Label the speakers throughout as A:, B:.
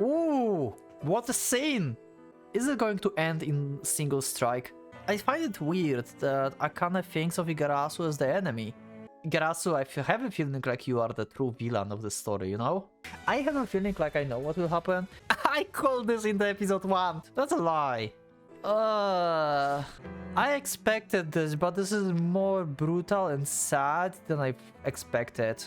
A: Ooh, what a scene! Is it going to end in single strike? I find it weird that Akane thinks of Igarasu as the enemy. Igarasu, I have a feeling like you are the true villain of the story, you know? I have a feeling like I know what will happen. I called this in the episode 1. That's a lie. I expected this, but this is more brutal and sad than I expected.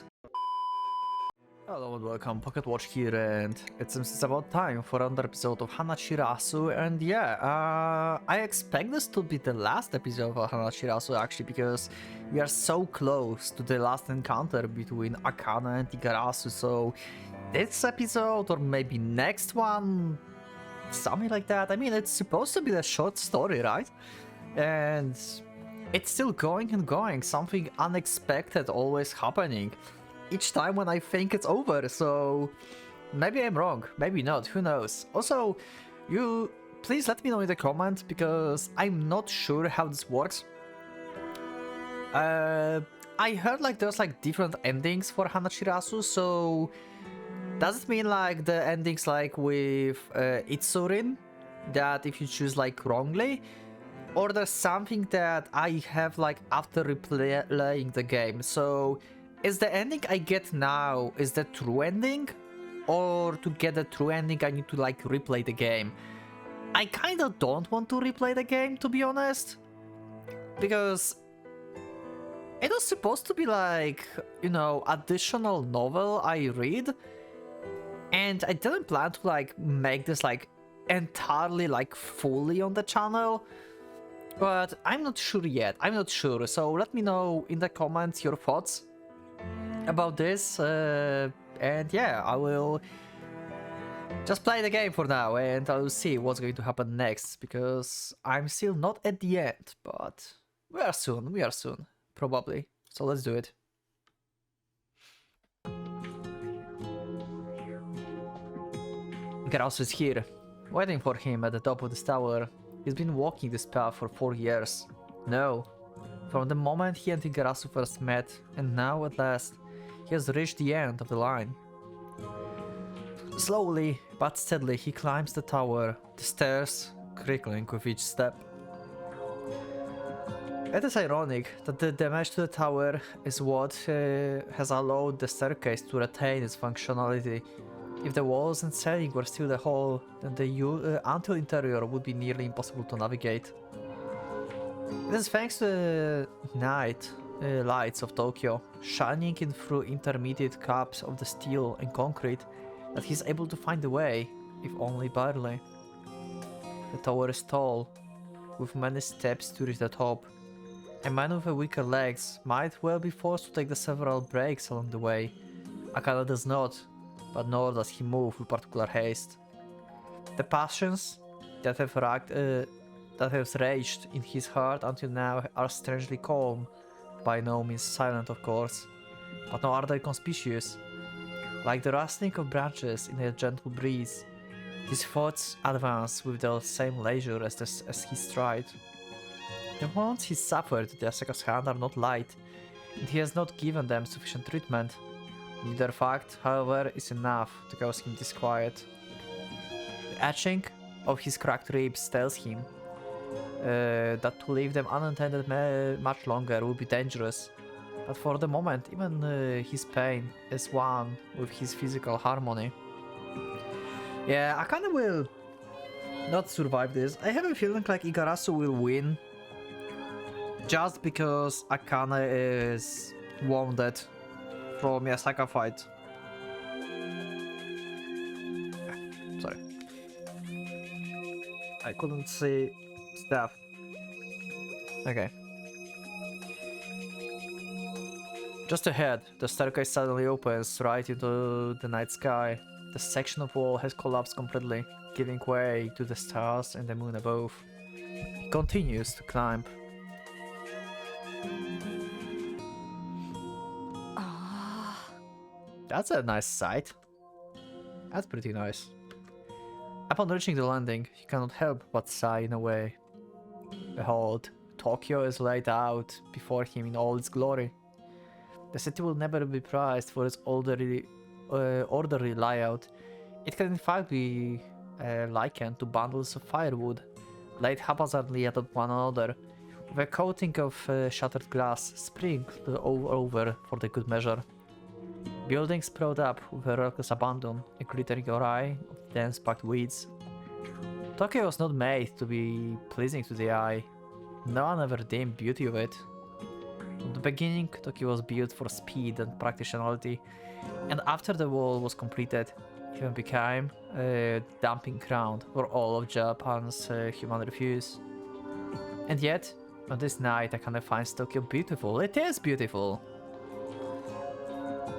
A: Hello and welcome, Pocket Watch here, and it seems it's about time for another episode of Hanachirasu, and yeah, I expect this to be the last episode of Hanachirasu actually, because we are so close to the last encounter between Akane and Igarasu, so this episode, or maybe next one, something like that. I mean, it's supposed to be a short story, right? And it's still going and going, something unexpected always happening each time when I think it's over, so maybe I'm wrong, maybe not, who knows. Also, you please let me know in the comments, because I'm not sure how this works. I heard like there's like different endings for Hanachirasu, so does it mean like the endings like with Itsurin, that if you choose like wrongly, or there's something that I have like after replaying the game? So is the ending I get now, is the true ending? Or to get the true ending I need to like replay the game? I kinda don't want to replay the game, to be honest, because it was supposed to be like, you know, additional novel I read, and I didn't plan to like make this like entirely like fully on the channel, but I'm not sure yet, I'm not sure, so let me know in the comments your thoughts about this, and yeah, I will just play the game for now and I'll see what's going to happen next, because I'm still not at the end, but we are soon, probably, so let's do it. Igarasu is here, waiting for him at the top of this tower. He's been walking this path for 4 years. No, from the moment he and Igarasu first met, and now at last he has reached the end of the line. Slowly but steadily he climbs the tower, the stairs creaking with each step. It is ironic that the damage to the tower is what has allowed the staircase to retain its functionality. If the walls and ceiling were still the whole, then the until interior would be nearly impossible to navigate. It is thanks to the night lights of Tokyo, shining in through intermediate gaps of the steel and concrete, that he is able to find the way, if only barely. The tower is tall, with many steps to reach the top. A man with weaker legs might well be forced to take the several breaks along the way. Akane does not, but nor does he move with particular haste. The passions that have raged in his heart until now are strangely calm, by no means silent of course, but nor are they conspicuous. Like the rustling of branches in a gentle breeze, his thoughts advance with the same leisure as his stride. The wounds he suffered at the Asaka's hand are not light, and he has not given them sufficient treatment. Neither fact, however, is enough to cause him disquiet. The etching of his cracked ribs tells him that to leave them unattended much longer would be dangerous, but for the moment even his pain is one with his physical harmony. Yeah, Akane will not survive this. I have a feeling like Igarasu will win, just because Akane is wounded from Asaka fight. Sorry, I couldn't see stuff. Okay. Just ahead, the staircase suddenly opens right into the night sky. The section of wall has collapsed completely, giving way to the stars and the moon above. He continues to climb. That's a nice sight. That's pretty nice. Upon reaching the landing, he cannot help but sigh in a way. Behold, Tokyo is laid out before him in all its glory. The city will never be prized for its orderly layout. It can in fact be likened to bundles of firewood, laid haphazardly at one another, with a coating of shattered glass sprinkled over for the good measure. Buildings sprawled up with a reckless abandon, a glittering array of dense packed weeds. Tokyo was not made to be pleasing to the eye. No one ever deemed beauty of it. From the beginning, Tokyo was built for speed and practicality, and after the wall was completed, it even became a dumping ground for all of Japan's human refuse. And yet, on this night, I kind of find Tokyo beautiful. It is beautiful!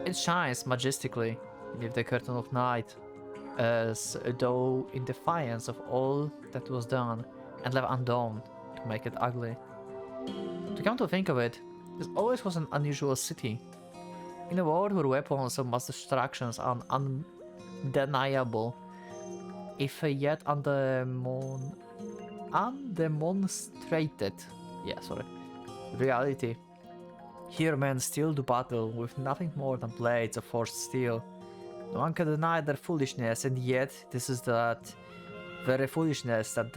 A: It shines majestically beneath the curtain of night, as though in defiance of all that was done and left undone to make it ugly. To come to think of it, this always was an unusual city. In a world where weapons of mass destructions are undeniable, if yet undemonstrated, reality. Here men still do battle with nothing more than blades of forged steel. No one can deny their foolishness, and yet this is that very foolishness that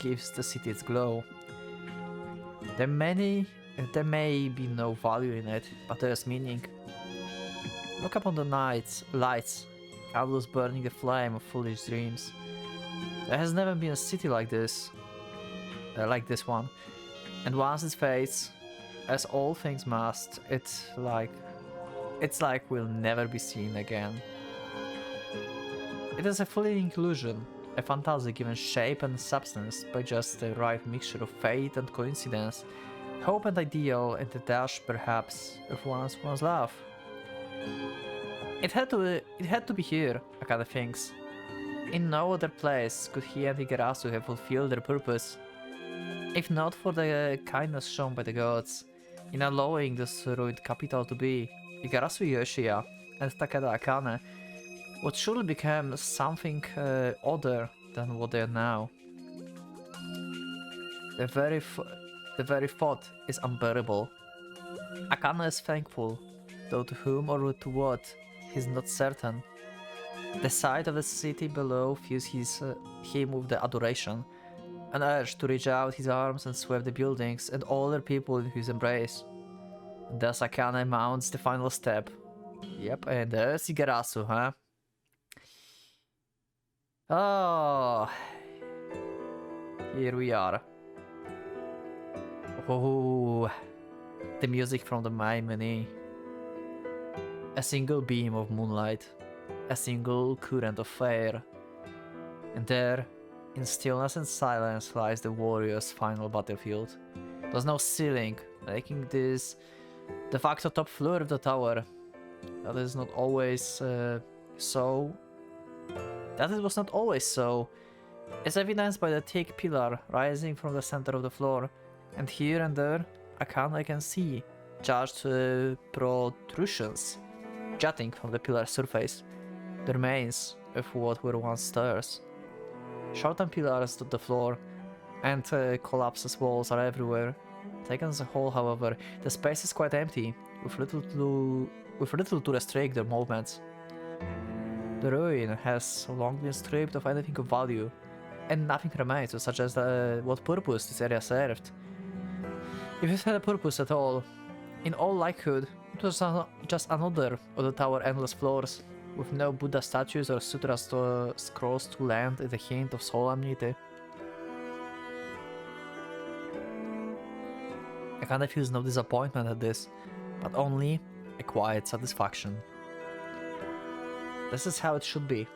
A: gives the city its glow. There may be no value in it, but there is meaning. Look upon the lights, candles burning the flame of foolish dreams. There has never been a city like this one, and once it fades, as all things must, it's like we'll never be seen again. It is a fleeting illusion, a fantasy given shape and substance by just the right mixture of fate and coincidence, hope and ideal, and a dash, perhaps, of one's love. It had to be here, Akane thinks. In no other place could he and Hanachirasu have fulfilled their purpose, if not for the kindness shown by the gods in allowing this ruined capital to be. Hanachirasu Yoshiya and Takeda Akane would surely become something other than what they are now. The very thought is unbearable. Akane is thankful, though to whom or to what, he's not certain. The sight of the city below fills him with the adoration, an urge to reach out his arms and sweep the buildings and all their people in his embrace. And thus Akane mounts the final step. Yep, and there's Hanachirasu, huh? Oh, here we are. Oh, the music from the main menu. A single beam of moonlight, a single current of fire. And there, in stillness and silence, lies the warrior's final battlefield. There's no ceiling, making this de facto top floor of the tower. That is not always so. That it was not always so is evidenced by the thick pillar rising from the center of the floor, and here and there Akane can see charged protrusions jutting from the pillar surface, the remains of what were once stairs. Shortened pillars dot the floor, and collapses walls are everywhere. Taken as a whole, however, the space is quite empty, with little to restrict their movements. The ruin has long been stripped of anything of value, and nothing remains to suggest what purpose this area served. If it had a purpose at all, in all likelihood, it was just another of the tower's endless floors, with no Buddha statues or sutra scrolls to lend the hint of solemnity. Akane feels no disappointment at this, but only a quiet satisfaction. This is how it should be.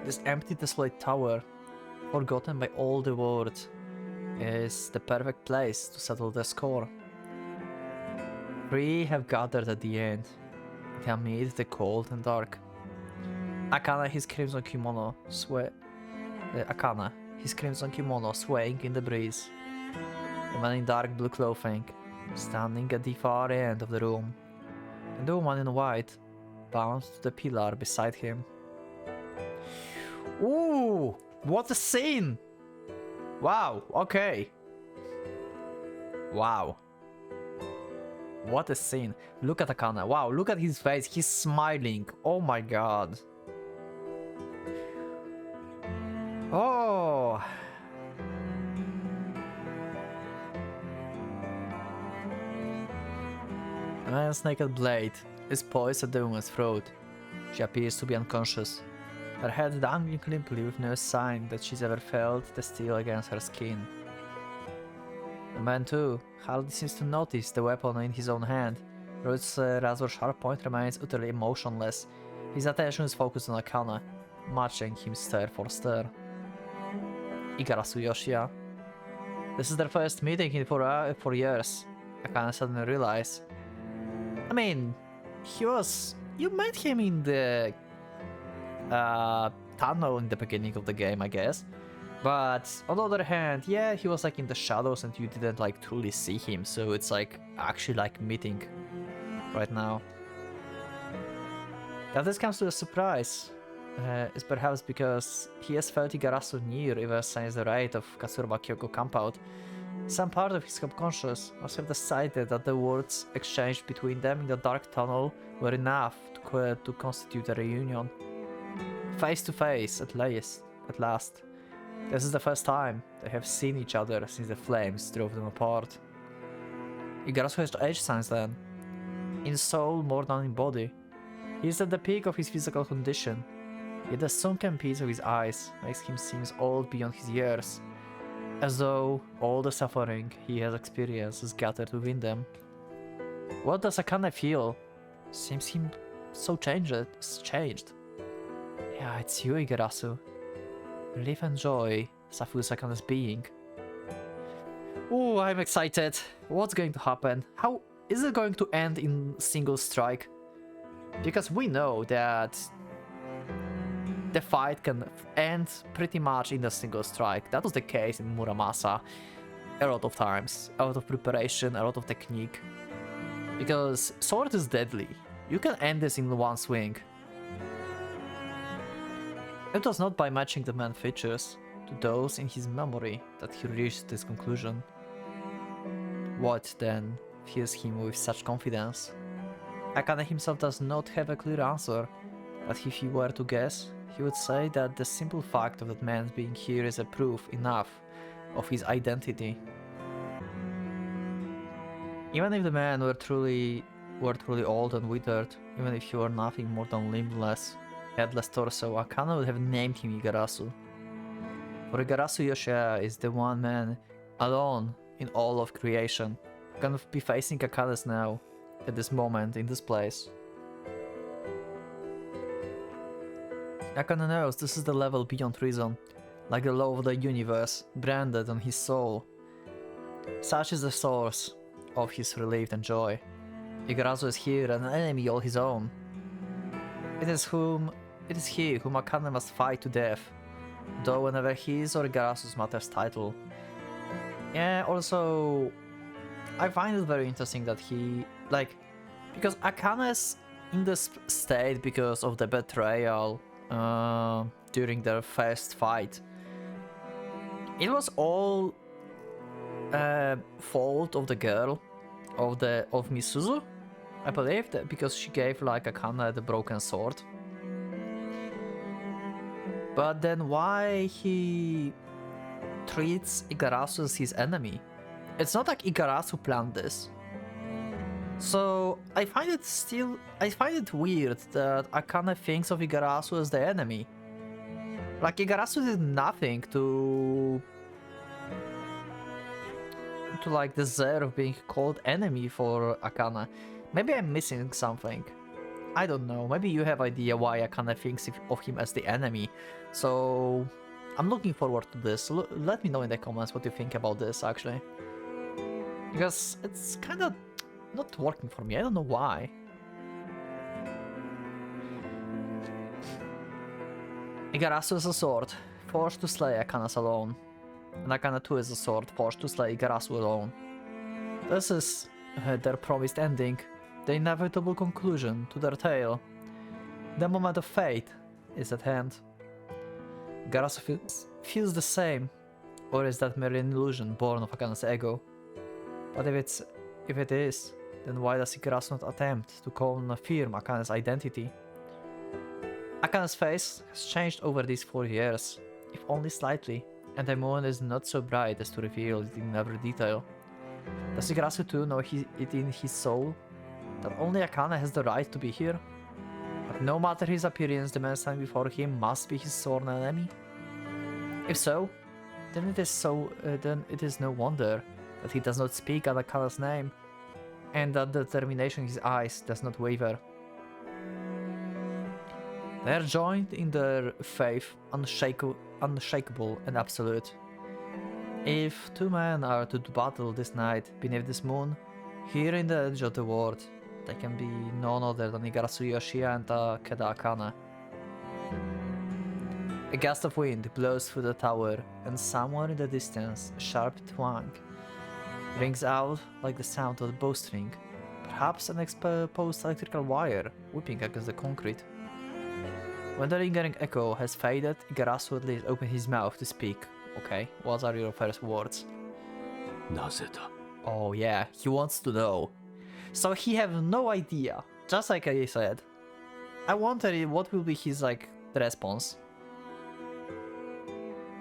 A: This empty, desolate tower, forgotten by all the world, is the perfect place to settle the score. Three have gathered at the end, amid the cold and dark. Akane, his crimson kimono swaying in the breeze. The man in dark blue clothing, standing at the far end of the room, and the woman in white, bound to the pillar beside him. Ooh, what a scene! Wow, okay. Wow. What a scene. Look at Akane. Wow, look at his face. He's smiling. Oh my god. The man's naked blade is poised at the woman's throat. She appears to be unconscious. Her head dangling limply with no sign that she's ever felt the steel against her skin. The man too hardly seems to notice the weapon in his own hand, though its rather sharp point remains utterly motionless. His attention is focused on Akane, matching him stare for stare. Igarasu Yoshiya. This is their first meeting in for years. Akane suddenly realized. I mean, you met him in the tunnel in the beginning of the game, I guess. But on the other hand, yeah, he was like in the shadows and you didn't like truly see him, so it's like actually like meeting right now. That this comes to a surprise is perhaps because he has felt Igarasu near ever since the raid of Katsuraba Kyoko compound. Some part of his subconscious must have decided that the words exchanged between them in the dark tunnel were enough to constitute a reunion. Face to face, at last. This is the first time they have seen each other since the flames drove them apart. Igarasu has aged since then, in soul more than in body. He is at the peak of his physical condition, yet the sunken piece of his eyes makes him seem old beyond his years, as though all the suffering he has experienced is gathered within them. What does Akane feel? Seems him so changed. Yeah, it's you, Igarasu. Relief and joy suffuse Akane's being. Ooh, I'm excited. What's going to happen? How is it going to end in single strike? Because we know that the fight can end pretty much in a single strike. That was the case in Muramasa a lot of times. A lot of preparation, a lot of technique. Because sword is deadly. You can end this in one swing. It was not by matching the man's features to those in his memory that he reached this conclusion. What, then, fills him with such confidence? Akane himself does not have a clear answer, but if he were to guess, he would say that the simple fact of that man being here is a proof enough of his identity. Even if the man were truly old and withered, even if he were nothing more than limbless, headless torso, Akane would have named him Igarasu. For Igarasu Yoshiya is the one man alone in all of creation, gonna be facing Akane's now, at this moment, in this place. Akane knows this is the level beyond reason, like the law of the universe, branded on his soul. Such is the source of his relief and joy. Igarasu is here, an enemy all his own. It is he whom Akane must fight to death, though whenever his or Igarasu's matters title. Yeah, also, I find it very interesting that he, because Akane's in this state because of the betrayal during their first fight. It was all fault of the girl, of Misuzu, I believe, that because she gave Akane the broken sword. But then why he treats Igarasu as his enemy? It's not like Igarasu planned this. So I find it weird that Akane thinks of Igarasu as the enemy. Like, Igarasu did nothing to deserve being called enemy for Akane. Maybe I'm missing something. I don't know. Maybe you have idea why Akane thinks of him as the enemy. So I'm looking forward to this. Let me know in the comments what you think about this, actually. Because it's kind of not working for me. I don't know why. Igarasu is a sword, forced to slay Akane's alone. And Akane too is a sword, forced to slay Igarasu alone. This is their promised ending, the inevitable conclusion to their tale. The moment of fate is at hand. Igarasu feels the same, or is that merely an illusion born of Akane's ego? But if it is, then why does Igarasu not attempt to confirm Akane's identity? Akane's face has changed over these 4 years, if only slightly, and the moon is not so bright as to reveal it in every detail. Does Igarasu too know it in his soul? That only Akane has the right to be here? But no matter his appearance, the man standing before him must be his sworn enemy? If so, then it is no wonder that he does not speak Akane's name, and that the determination in his eyes does not waver. They are joined in their faith, unshakable and absolute. If two men are to do battle this night beneath this moon, here in the edge of the world, they can be none other than Igarasu Yoshiya and Takeda Akane. A gust of wind blows through the tower, and somewhere in the distance, a sharp twang rings out like the sound of a bowstring, perhaps an exposed electrical wire whipping against the concrete. When the lingering echo has faded, Igarasu at least opens his mouth to speak. Okay, what are your first words? Oh yeah, he wants to know. So he have no idea, just like I said. I wonder what will be his response.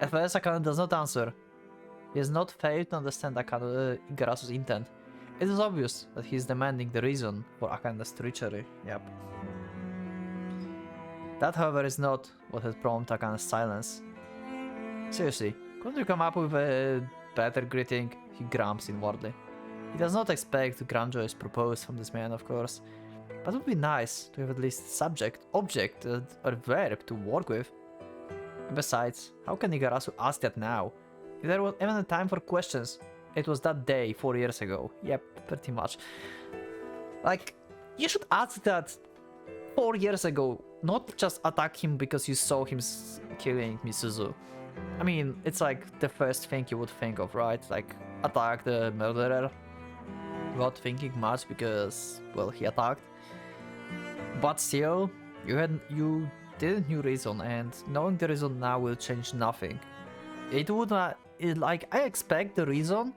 A: At first Akane does not answer. He has not failed to understand Igarasu's intent. It is obvious that he is demanding the reason for Akane's treachery. Yep. That, however, is not what has prompted Akane's silence. Seriously, couldn't you come up with a better greeting? He grumps inwardly. He does not expect grandeur proposed from this man, of course, but it would be nice to have at least subject, object, or verb to work with. And besides, how can Igarasu ask that now? If there was even a time for questions, it was that day 4 years ago. Yep, pretty much. Like, you should ask that 4 years ago, not just attack him because you saw him killing Misuzu. I mean, it's like the first thing you would think of, right? Like, attack the murderer without thinking much because, well, he attacked. But still, you didn't know reason, and knowing the reason now will change nothing. It would I expect the reason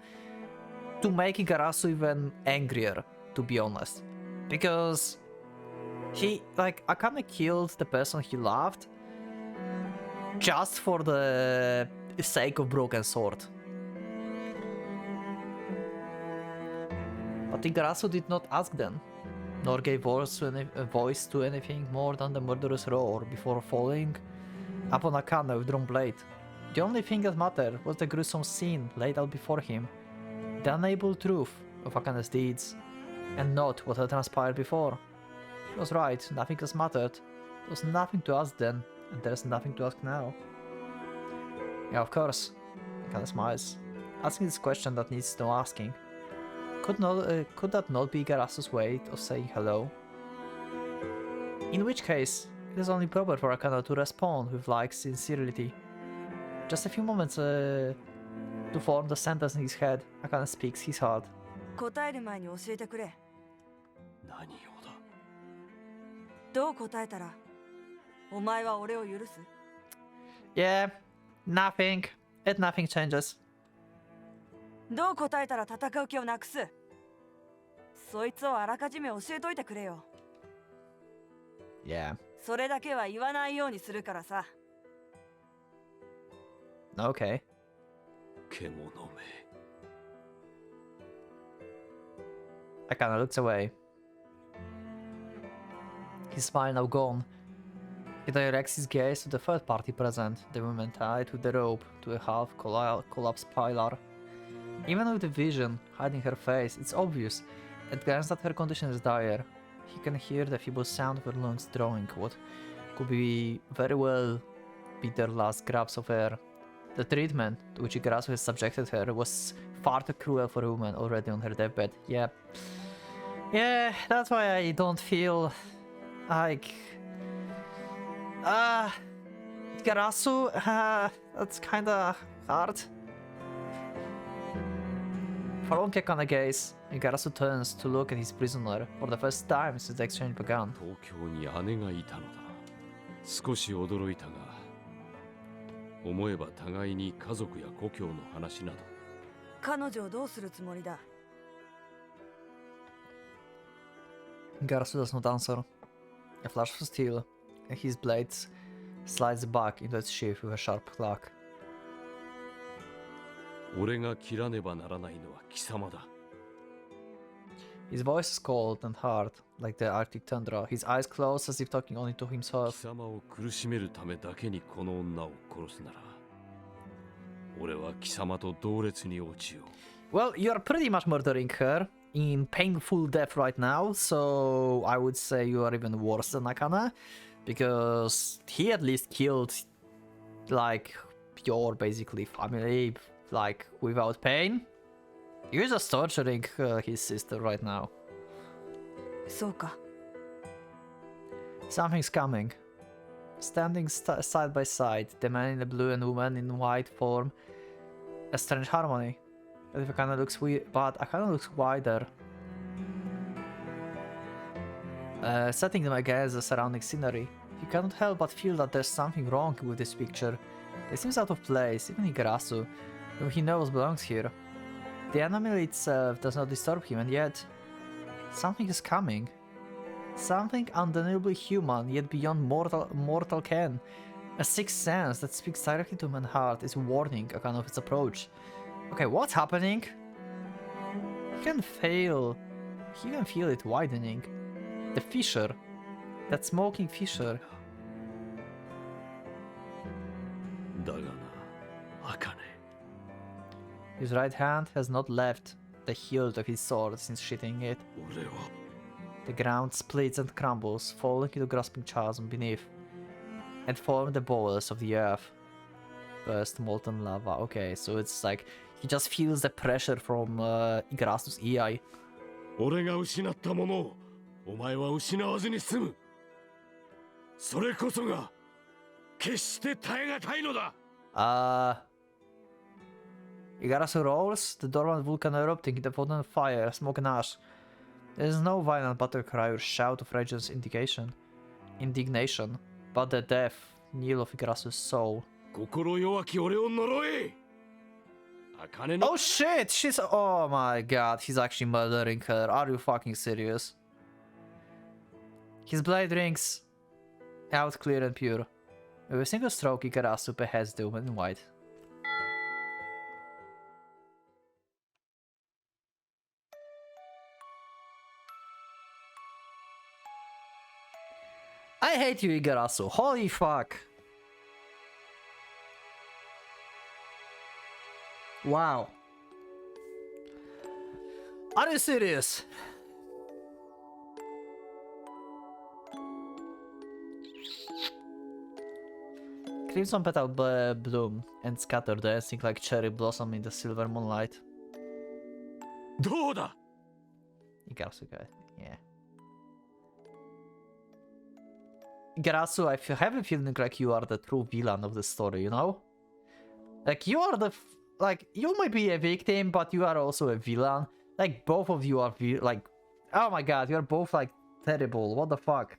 A: to make Igarasu even angrier, to be honest, because Akane killed the person he loved just for the sake of broken sword. But Igarasu did not ask then, nor gave voice to anything more than the murderous roar before falling upon Akane with drawn blade. The only thing that mattered was the gruesome scene laid out before him, the unable truth of Akane's deeds, and not what had transpired before. He was right, nothing else mattered. There was nothing to ask then, and there's nothing to ask now. Yeah, of course. Akane smiles, asking this question that needs no asking. Could that not be Igarasu's way of saying hello? In which case, it is only proper for Akane to respond with sincerity. Just a few moments to form the sentence in his head, Akane speaks his heart.
B: 答える前に教えてくれ。何をだ。どう答えたら、お前は俺を許す?
A: Yeah, nothing. Nothing changes.
B: どう答えたら戦う気をなくす? そいつをあらかじめ教えといてくれよ。
A: Yeah.
B: それだけは言わないようにするからさ。
A: Okay.
C: 獣め。
A: Akane looks away. His smile now gone. He directs his gaze to the third party present, the woman tied with the rope to a half-collapsed pillar. Even with the vision hiding her face, it's obvious at glance that her condition is dire. He can hear the feeble sound of her lungs drawing what could be very well be their last grabs of air. The treatment to which Igarasu has subjected her was far too cruel for a woman already on her deathbed. Yeah, that's why I don't feel like... Igarasu, that's kinda hard. Following Akane's gaze, Igarasu turns to look at his prisoner for the first time since the exchange began.
C: 東京に姉がいたのだ。少し驚いたが、思えば互いに家族や故郷の話など。
B: 彼女をどうするつもりだ?
A: Igarasu does not answer. A flash of steel, and his blade slides back into its sheath with a sharp clack.
C: 俺が切らねばならないのは貴様だ。
A: His voice is cold and hard, like the Arctic tundra. His eyes closed as if talking only to
C: 貴
A: himself.
C: 様を苦しめるためだけにこの女を殺すなら、俺は貴様と同列に落ちよう。
A: Well, you're pretty much murdering her in painful death right now, so I would say you are even worse than Akane, because he at least killed, like, your basically family, like, without pain. You're just torturing his sister right now.
B: そうか。
A: Something's coming. Standing side by side, the man in the blue and woman in white form a strange harmony. But if Akane looks weird, but Akane looks wider. Setting them against the surrounding scenery, you cannot help but feel that there's something wrong with this picture. It seems out of place, even Igarasu, whom he knows belongs here. The anomaly itself does not disturb him, and yet something is coming. Something undeniably human, yet beyond mortal ken. A sixth sense that speaks directly to man's heart is warning Akane of its approach. Okay, what's happening? He can feel it widening. The fissure. That smoking fissure.
C: だがな、茜。
A: His right hand has not left the hilt of his sword since sheathing it.
C: 俺は
A: The ground splits and crumbles, falling into grasping chasm beneath, and form the bowels of the earth. Burst molten lava. Okay, so it's like he just feels the pressure from Igarasu's eye.
C: 俺が失ったものをお前は失わずに済む。それこそが決して耐え難いのだ。
A: Igarasu rolls, the dormant volcano erupting in the golden fire, smoke and ash. There is no violent battle cry or shout of raging indignation, but the death knell of Igarasu's soul.
C: 心弱き俺を呪え。茜の
A: Oh shit! She's. Oh my god, he's actually murdering her. Are you fucking serious? His blade rings out clear and pure. With a single stroke, Igarasu beheads the woman in white. I hate you, Igarasu. Holy fuck. Wow. Are you serious? Crimson petal bloom and scatter, dancing like cherry blossom in the silver moonlight.
C: どうだ。
A: Igarasu guy, yeah. Igarasu, I have a feeling like you are the true villain of the story, you know? Like, you are the... Like, you might be a victim, but you are also a villain. Like, both of you are... Like, oh my god, you are both, like, terrible. What the fuck?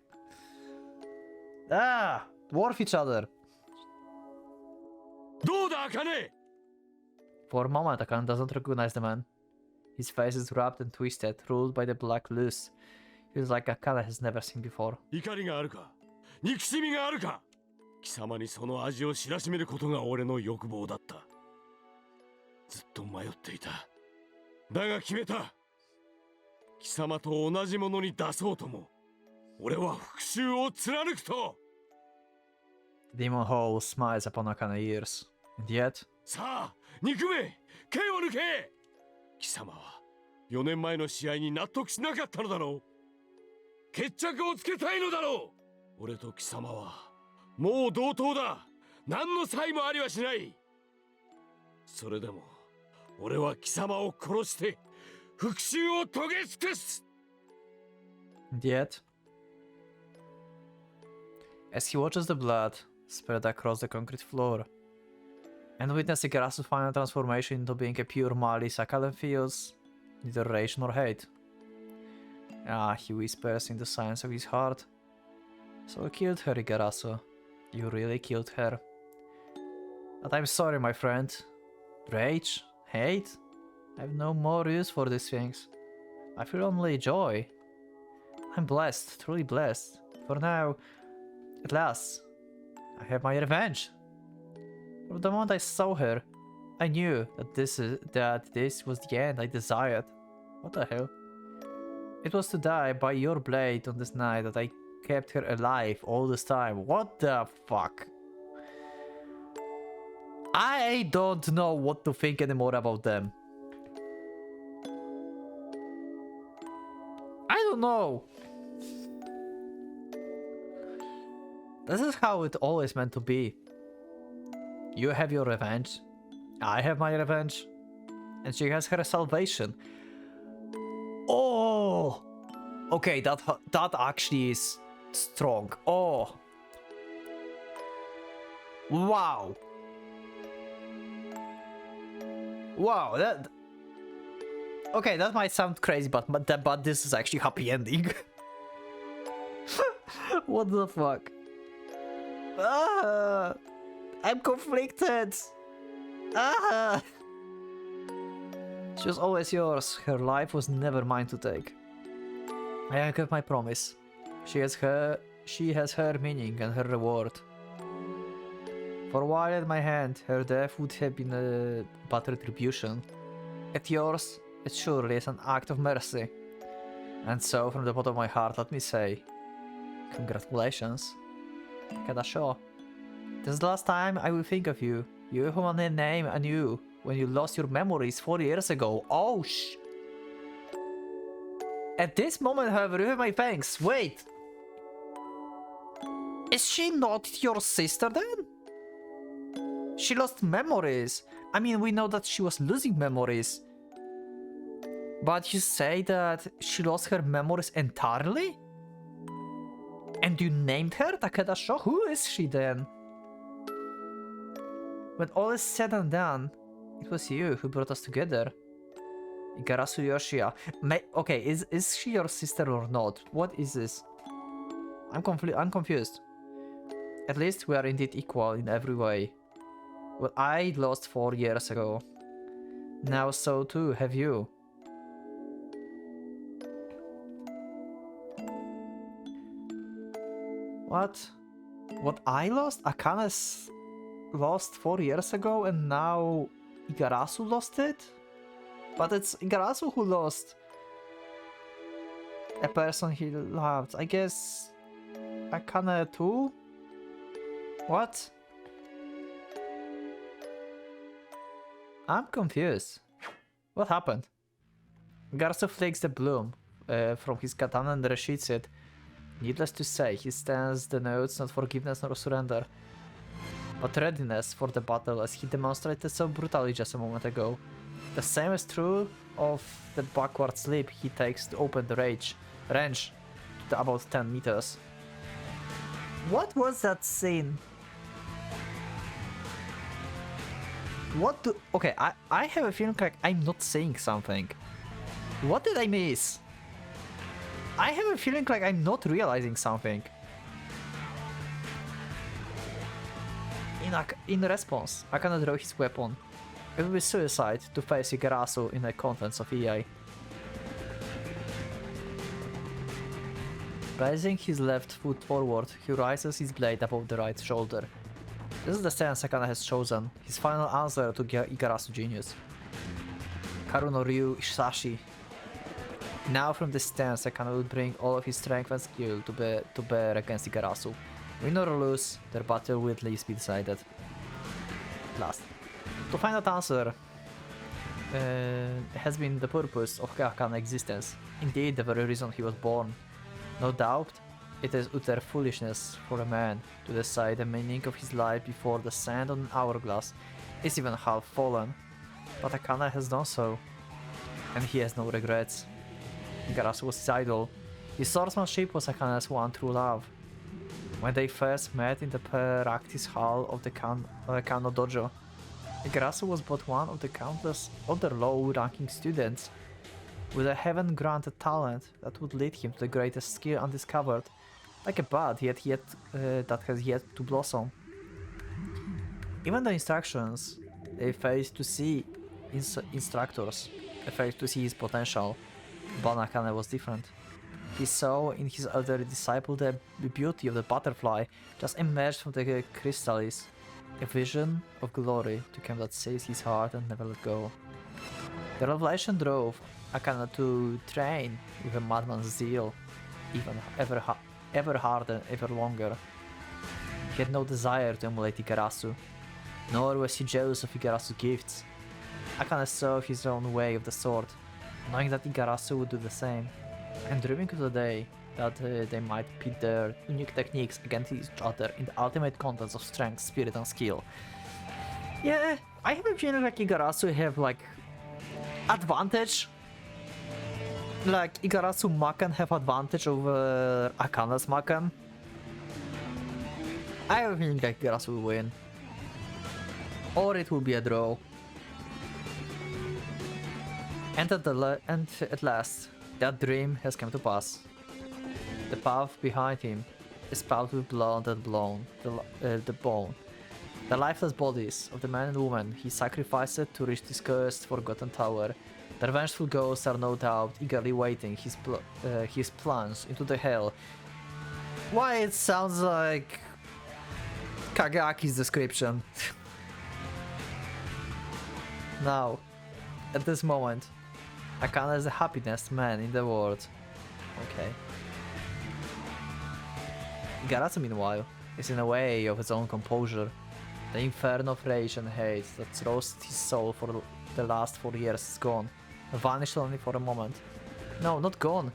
A: Ah! Worth each other.
C: どうだ、茜。
A: For a moment, Akane doesn't recognize the man. His face is wrapped and twisted, ruled by the black loose. He is like Akane has never seen before.
C: 怒りがあるか、憎しみがあるか。貴様にその味を知らしめることが俺の欲望だった。ずっと迷っていた。だが決めた。貴様と同じものに出そうとも。俺は復讐を貫くと。
A: The demon hole smiles upon Akane's ears. And yet...
C: さあ、憎め、剣を抜け。貴様は4年前の試合に納得しなかったのだろう。決着をつけたいのだろう。俺と貴様はもう同等だ。何の差異もありはしない。それでも俺は貴様を殺して復讐を遂げ尽くす。
A: And yet... As he watches the blood spread across the concrete floor, and witness Igarasu's final transformation into being a pure malice, Akane feels neither rage nor hate. Ah, he whispers in the silence of his heart. So you killed her, Igarasu. You really killed her. But I'm sorry, my friend. Rage? Hate? I have no more use for these things. I feel only joy. I'm blessed, truly blessed. For now, at last, I have my revenge. From the moment I saw her, I knew that this was the end I desired. What the hell? It was to die by your blade on this night that I kept her alive all this time. What the fuck? I don't know what to think anymore about them. I don't know. This is how it always meant to be. You have your revenge. I have my revenge. And she has her salvation. Oh! Okay, that actually is strong. Oh! Wow! Wow, that... Okay, that might sound crazy, but this is actually happy ending. What the fuck? Ah! I'm conflicted! Ah! She was always yours. Her life was never mine to take. I kept my promise. She has her meaning and her reward. For a while at my hand, her death would have been but retribution. At yours, it surely is an act of mercy. And so, from the bottom of my heart, let me say, congratulations. Hanachirasu. This is the last time I will think of you. You whom I name anew when you lost your memories 4 years ago. Oh sh... At this moment, however, you have my thanks. Wait! Is she not your sister then? She lost memories. I mean, we know that she was losing memories. But you say that she lost her memories entirely? And you named her Hanachirasu? Who is she then? When all is said and done, it was you who brought us together. Hanachirasu Yoshia. Okay, is she your sister or not? What is this? I'm confused. At least we are indeed equal in every way. What I lost 4 years ago. Now so too have you. What? What I lost? Akane's lost 4 years ago and now Hanachirasu lost it? But it's Hanachirasu who lost a person he loved. I guess Akane too? What? I'm confused. What happened? Hanachirasu flicks the bloom from his katana and resheaths it. Needless to say, his stance denotes not forgiveness nor surrender, but readiness for the battle as he demonstrated so brutally just a moment ago. The same is true of the backward leap he takes to open the range to about 10 meters. What was that scene? What do... Okay, I have a feeling like I'm not saying something. What did I miss? I have a feeling like I'm not realizing something. In response, Akane drew his weapon. It would be suicide to face Hanachirasu in the contents of EI. Raising his left foot forward, he raises his blade above the right shoulder. This is the stance Akane has chosen, his final answer to Hanachirasu genius. Karu no Ryu Ishashi. Now from this stance, Akane will bring all of his strength and skill to bear against Hanachirasu. Win or lose, their battle will at least be decided. Last. To find that answer has been the purpose of Akane's existence. Indeed, the very reason he was born. No doubt, it is utter foolishness for a man to decide the meaning of his life before the sand on an hourglass is even half fallen. But Akane has done so, and he has no regrets. Hanachirasu was his idol. His swordsmanship was Akane's one true love. When they first met in the practice hall of the Kano Dojo, Hanachirasu was but one of the countless other low-ranking students with a heaven-granted talent that would lead him to the greatest skill undiscovered, like a bud that has yet to blossom. Even the instructors, they failed to see his potential, but Akane was different. He saw in his elder disciple the beauty of the butterfly just emerged from the chrysalis, a vision of glory to come that seized his heart and never let go. The revelation drove Akana to train with a madman's zeal, even ever harder, ever longer. He had no desire to emulate Igarasu, nor was he jealous of Igarasu's gifts. Akana saw his own way of the sword, knowing that Igarasu would do the same, and dreaming of the day that they might pit their unique techniques against each other in the ultimate contest of strength, spirit, and skill. Yeah, I have a feeling like Igarasu have like advantage. Like Igarasu Makan have advantage over Akana's Makan. I have a feeling like Igarasu will win. Or it will be a draw. And at last, that dream has come to pass. The path behind him is paved with blood and the bone. The lifeless bodies of the man and woman he sacrificed to reach this cursed, forgotten tower. Their vengeful ghosts are no doubt eagerly waiting his plunge into the hell. Why it sounds like Kageaki's description. Now, at this moment, Akana is the happiest man in the world. Okay. Igarasu, meanwhile, is in a way of his own composure. The inferno of rage and hate that roasted his soul for the last 4 years is gone, vanished only for a moment. No, not gone.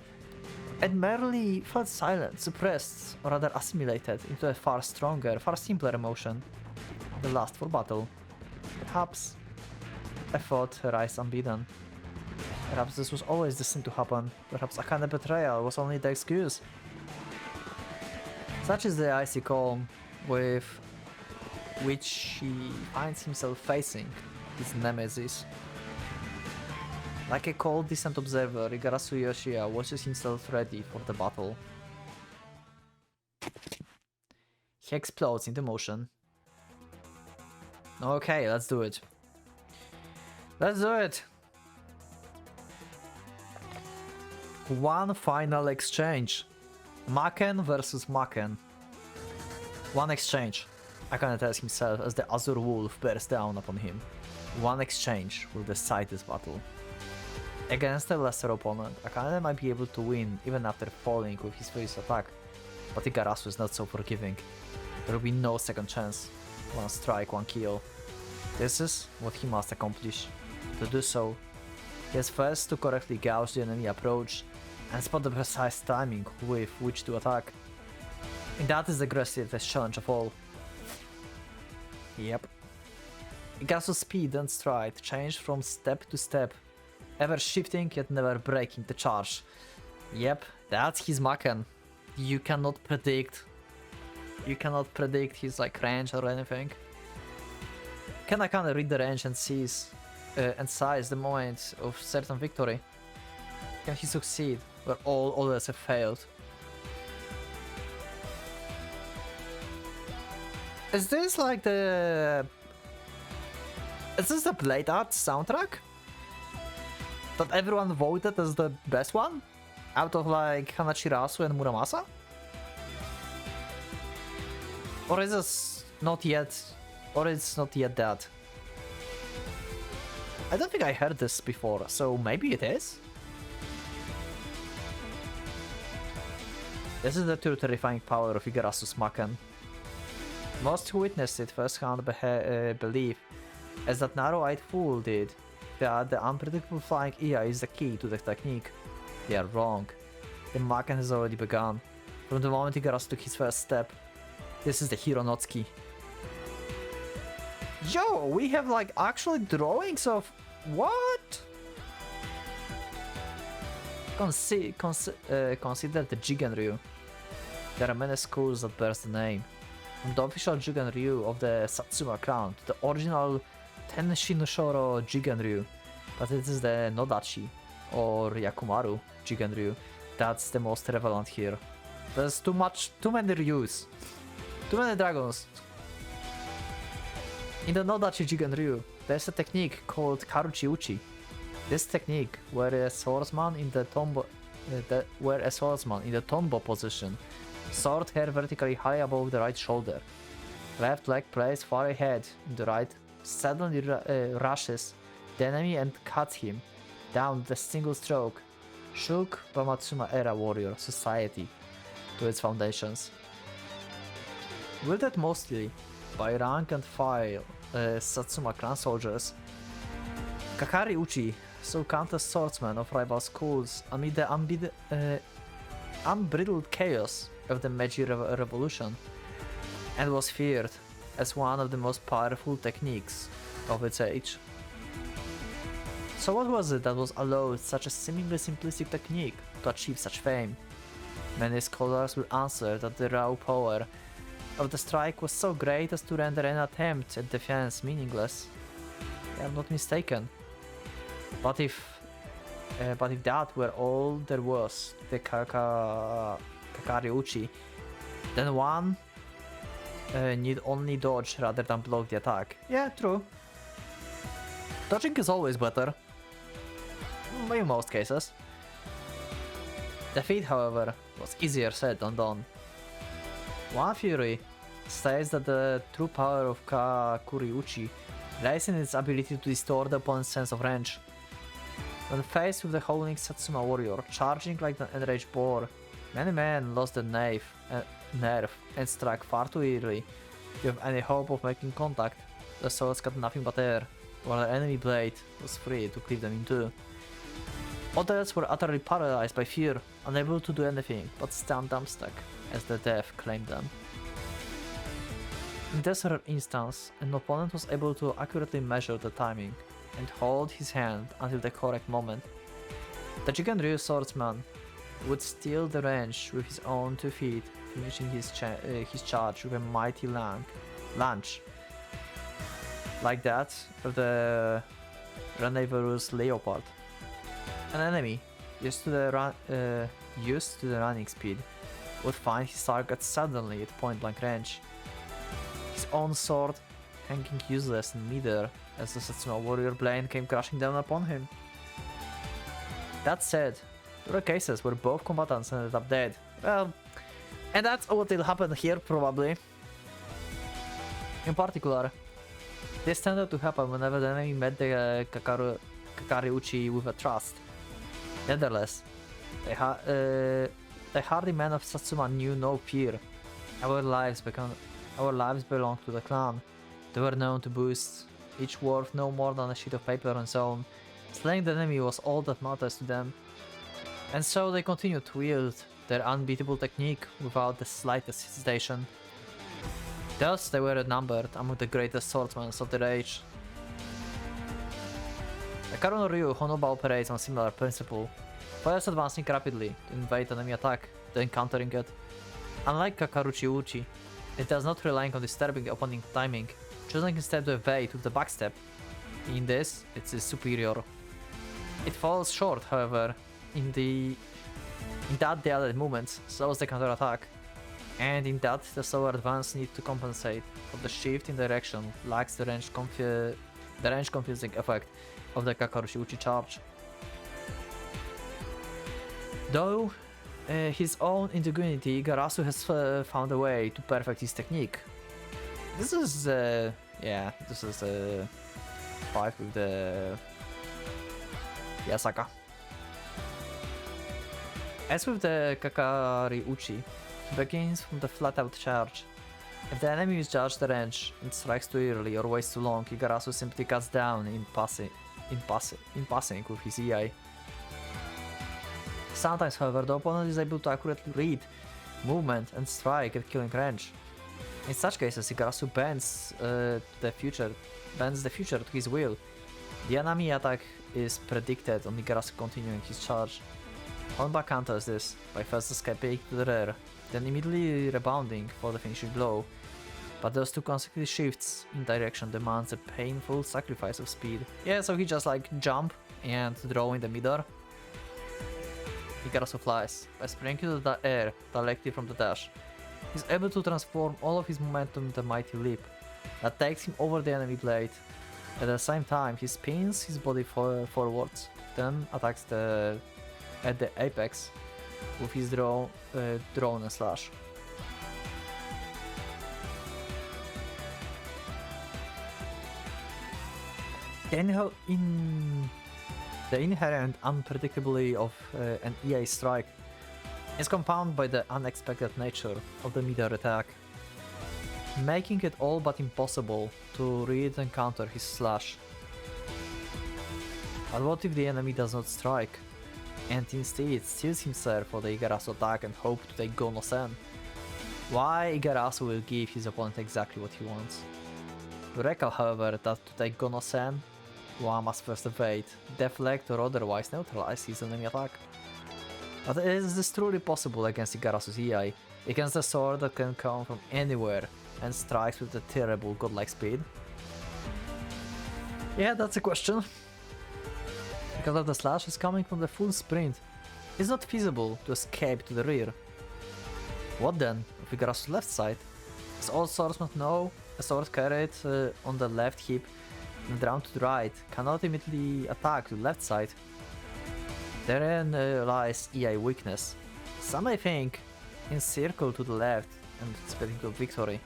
A: It merely felt silent, suppressed, or rather assimilated into a far stronger, far simpler emotion. The lust for battle. Perhaps a thought rise unbidden. Perhaps this was always destined to happen. Perhaps Akane's betrayal was only the excuse. Such is the icy calm with which he finds himself facing his nemesis. Like a cold, distant observer, Igarasu Yoshiya watches himself ready for the battle. He explodes into motion. Okay, let's do it. Let's do it! One final exchange. Maken versus Maken. One exchange. Akane tells himself as the Azure Wolf bears down upon him. One exchange will decide this battle. Against a lesser opponent, Akane might be able to win even after falling with his first attack, but Igarasu is not so forgiving. There will be no second chance. One strike, one kill. This is what he must accomplish. To do so, he has first to correctly gauge the enemy approach and spot the precise timing with which to attack. And that is the aggressive challenge of all. Yep. Igarasu's speed and stride change from step to step, ever shifting yet never breaking the charge. Yep, that's his Maken. You cannot predict his like range or anything. Can Akane read the range and seize and size the moment of certain victory? Can he succeed where all others have failed? Is this like the... Is this the Blade Art soundtrack? That everyone voted as the best one? Out of like Hanachirasu and Muramasa? Or is this not yet... Or it's not yet that? I don't think I heard this before, so maybe it is? This is the true terrifying power of Igarasu's Maken. Most who witnessed it firsthand believe, as that narrow-eyed fool did, that the unpredictable flying Iya is the key to the technique. They are wrong. The Maken has already begun. From the moment Igarasu took his first step, this is the Hironotsuki. Yo, we have like actually drawings of... What? Consider the Jigenryu. There are many schools that bears the name. From the official Jigenryu of the Satsuma clan to the original Tenshinshoro Jigenryu, but it is the Nodachi or Yakumaru Jigenryu that's the most relevant here. There's too many Ryus, too many dragons. In the Nodachi Jigenryu, there's a technique called Karuchi Uchi. This technique, where a swordsman in the tombo position, sword hair vertically high above the right shoulder, left leg placed far ahead in the right, suddenly rushes the enemy and cuts him, down with a single stroke, shook Bamatsuma-era warrior society to its foundations. Wielded mostly by rank and file Satsuma clan soldiers, Kakari Uchi saw countless swordsmen of rival schools amid the unbridled chaos of the Meiji Revolution, and was feared as one of the most powerful techniques of its age. So what was it that was allowed such a seemingly simplistic technique to achieve such fame? Many scholars will answer that the raw power of the strike was so great as to render any attempt at defense meaningless. They are not mistaken. But if that were all there was to the Kakari Uchi, then one need only dodge rather than block the attack. Yeah, true. Dodging is always better. In most cases. The feat, however, was easier said than done. One theory states that the true power of Kakuri Uchi lies in its ability to distort the opponent's sense of range. When faced with the howling Satsuma warrior charging like an enraged boar, many men lost the nerve and struck far too early. With any hope of making contact, the swords got nothing but air, while the enemy blade was free to cleave them in two. Others were utterly paralyzed by fear, unable to do anything but stand dumbstruck as the death claimed them. In this rare instance, an opponent was able to accurately measure the timing and hold his hand until the correct moment. The Jigen-Ryu swordsman would steal the range with his own 2 feet, finishing his charge with a mighty lunge, like that of the Reneverus leopard. An enemy, used to the running speed, would find his target suddenly at point-blank range, his own sword hanging useless in midair as the Satsuma warrior blade came crashing down upon him. That said, there were cases where both combatants ended up dead. Well, and that's what will happen here probably. In particular, this tended to happen whenever the enemy met the Kakari Uchi with a trust. Nevertheless, the hardy men of Satsuma knew no fear. Our lives belonged to the clan. They were known to boast, each worth no more than a sheet of paper on its own. Slaying the enemy was all that matters to them. And so they continued to wield their unbeatable technique without the slightest hesitation. Thus they were numbered among the greatest swordsmen of their age. The Karu Ryu Honoba operates on a similar principle, first advancing rapidly to invade enemy attack, then countering it. Unlike Kakaruchi Uchi, it does not rely on disturbing the opponent's timing, choosing instead to evade with the backstep. In this, it is superior. It falls short, however, in that the other movements slows the counterattack, and in that the slower advance needs to compensate for the shift in direction lacks the range confusing effect of the Kakarushi Uchi charge. Though his own indignity, Igarasu has found a way to perfect his technique. This is a fight with the Yasaka. As with the Kakari Uchi, he begins from the flat-out charge. If the enemy misjudges the range and strikes too early or waits too long, Igarasu simply cuts down in passing with his EI. Sometimes, however, the opponent is able to accurately read movement and strike at killing range. In such cases, Igarasu bends the future to his will. The enemy attack is predicted on Igarasu continuing his charge. Honba counters this by first escaping to the rear, then immediately rebounding for the finishing blow. But those two consecutive shifts in direction demands a painful sacrifice of speed. Yeah, so he just like jump and draw in the middle. Igarasu flies by springing to the air directly from the dash. He's able to transform all of his momentum into a mighty leap that takes him over the enemy blade. At the same time, he spins his body forwards, then attacks at the apex with his drone and slash. In The inherent unpredictability of an EA strike is compounded by the unexpected nature of the meter attack, making it all but impossible to read and counter his slash. But what if the enemy does not strike, and instead steals himself for the Igarasu attack and hope to take Gono-sen? Why Igarasu will give his opponent exactly what he wants. Recall, however, that to take Gono-sen, one must first evade, deflect or otherwise neutralize his enemy attack. But is this truly possible against Igarasu's EI, against a sword that can come from anywhere and strikes with a terrible godlike speed? Yeah, that's a question. Because if the slash is coming from the full sprint, it's not feasible to escape to the rear. What then of Igarasu's left side? As all swordsmen know, a sword carried on the left hip and drawn to the right cannot immediately attack the left side. Therein lies EI weakness. Some may think encircle to the left and expecting to victory.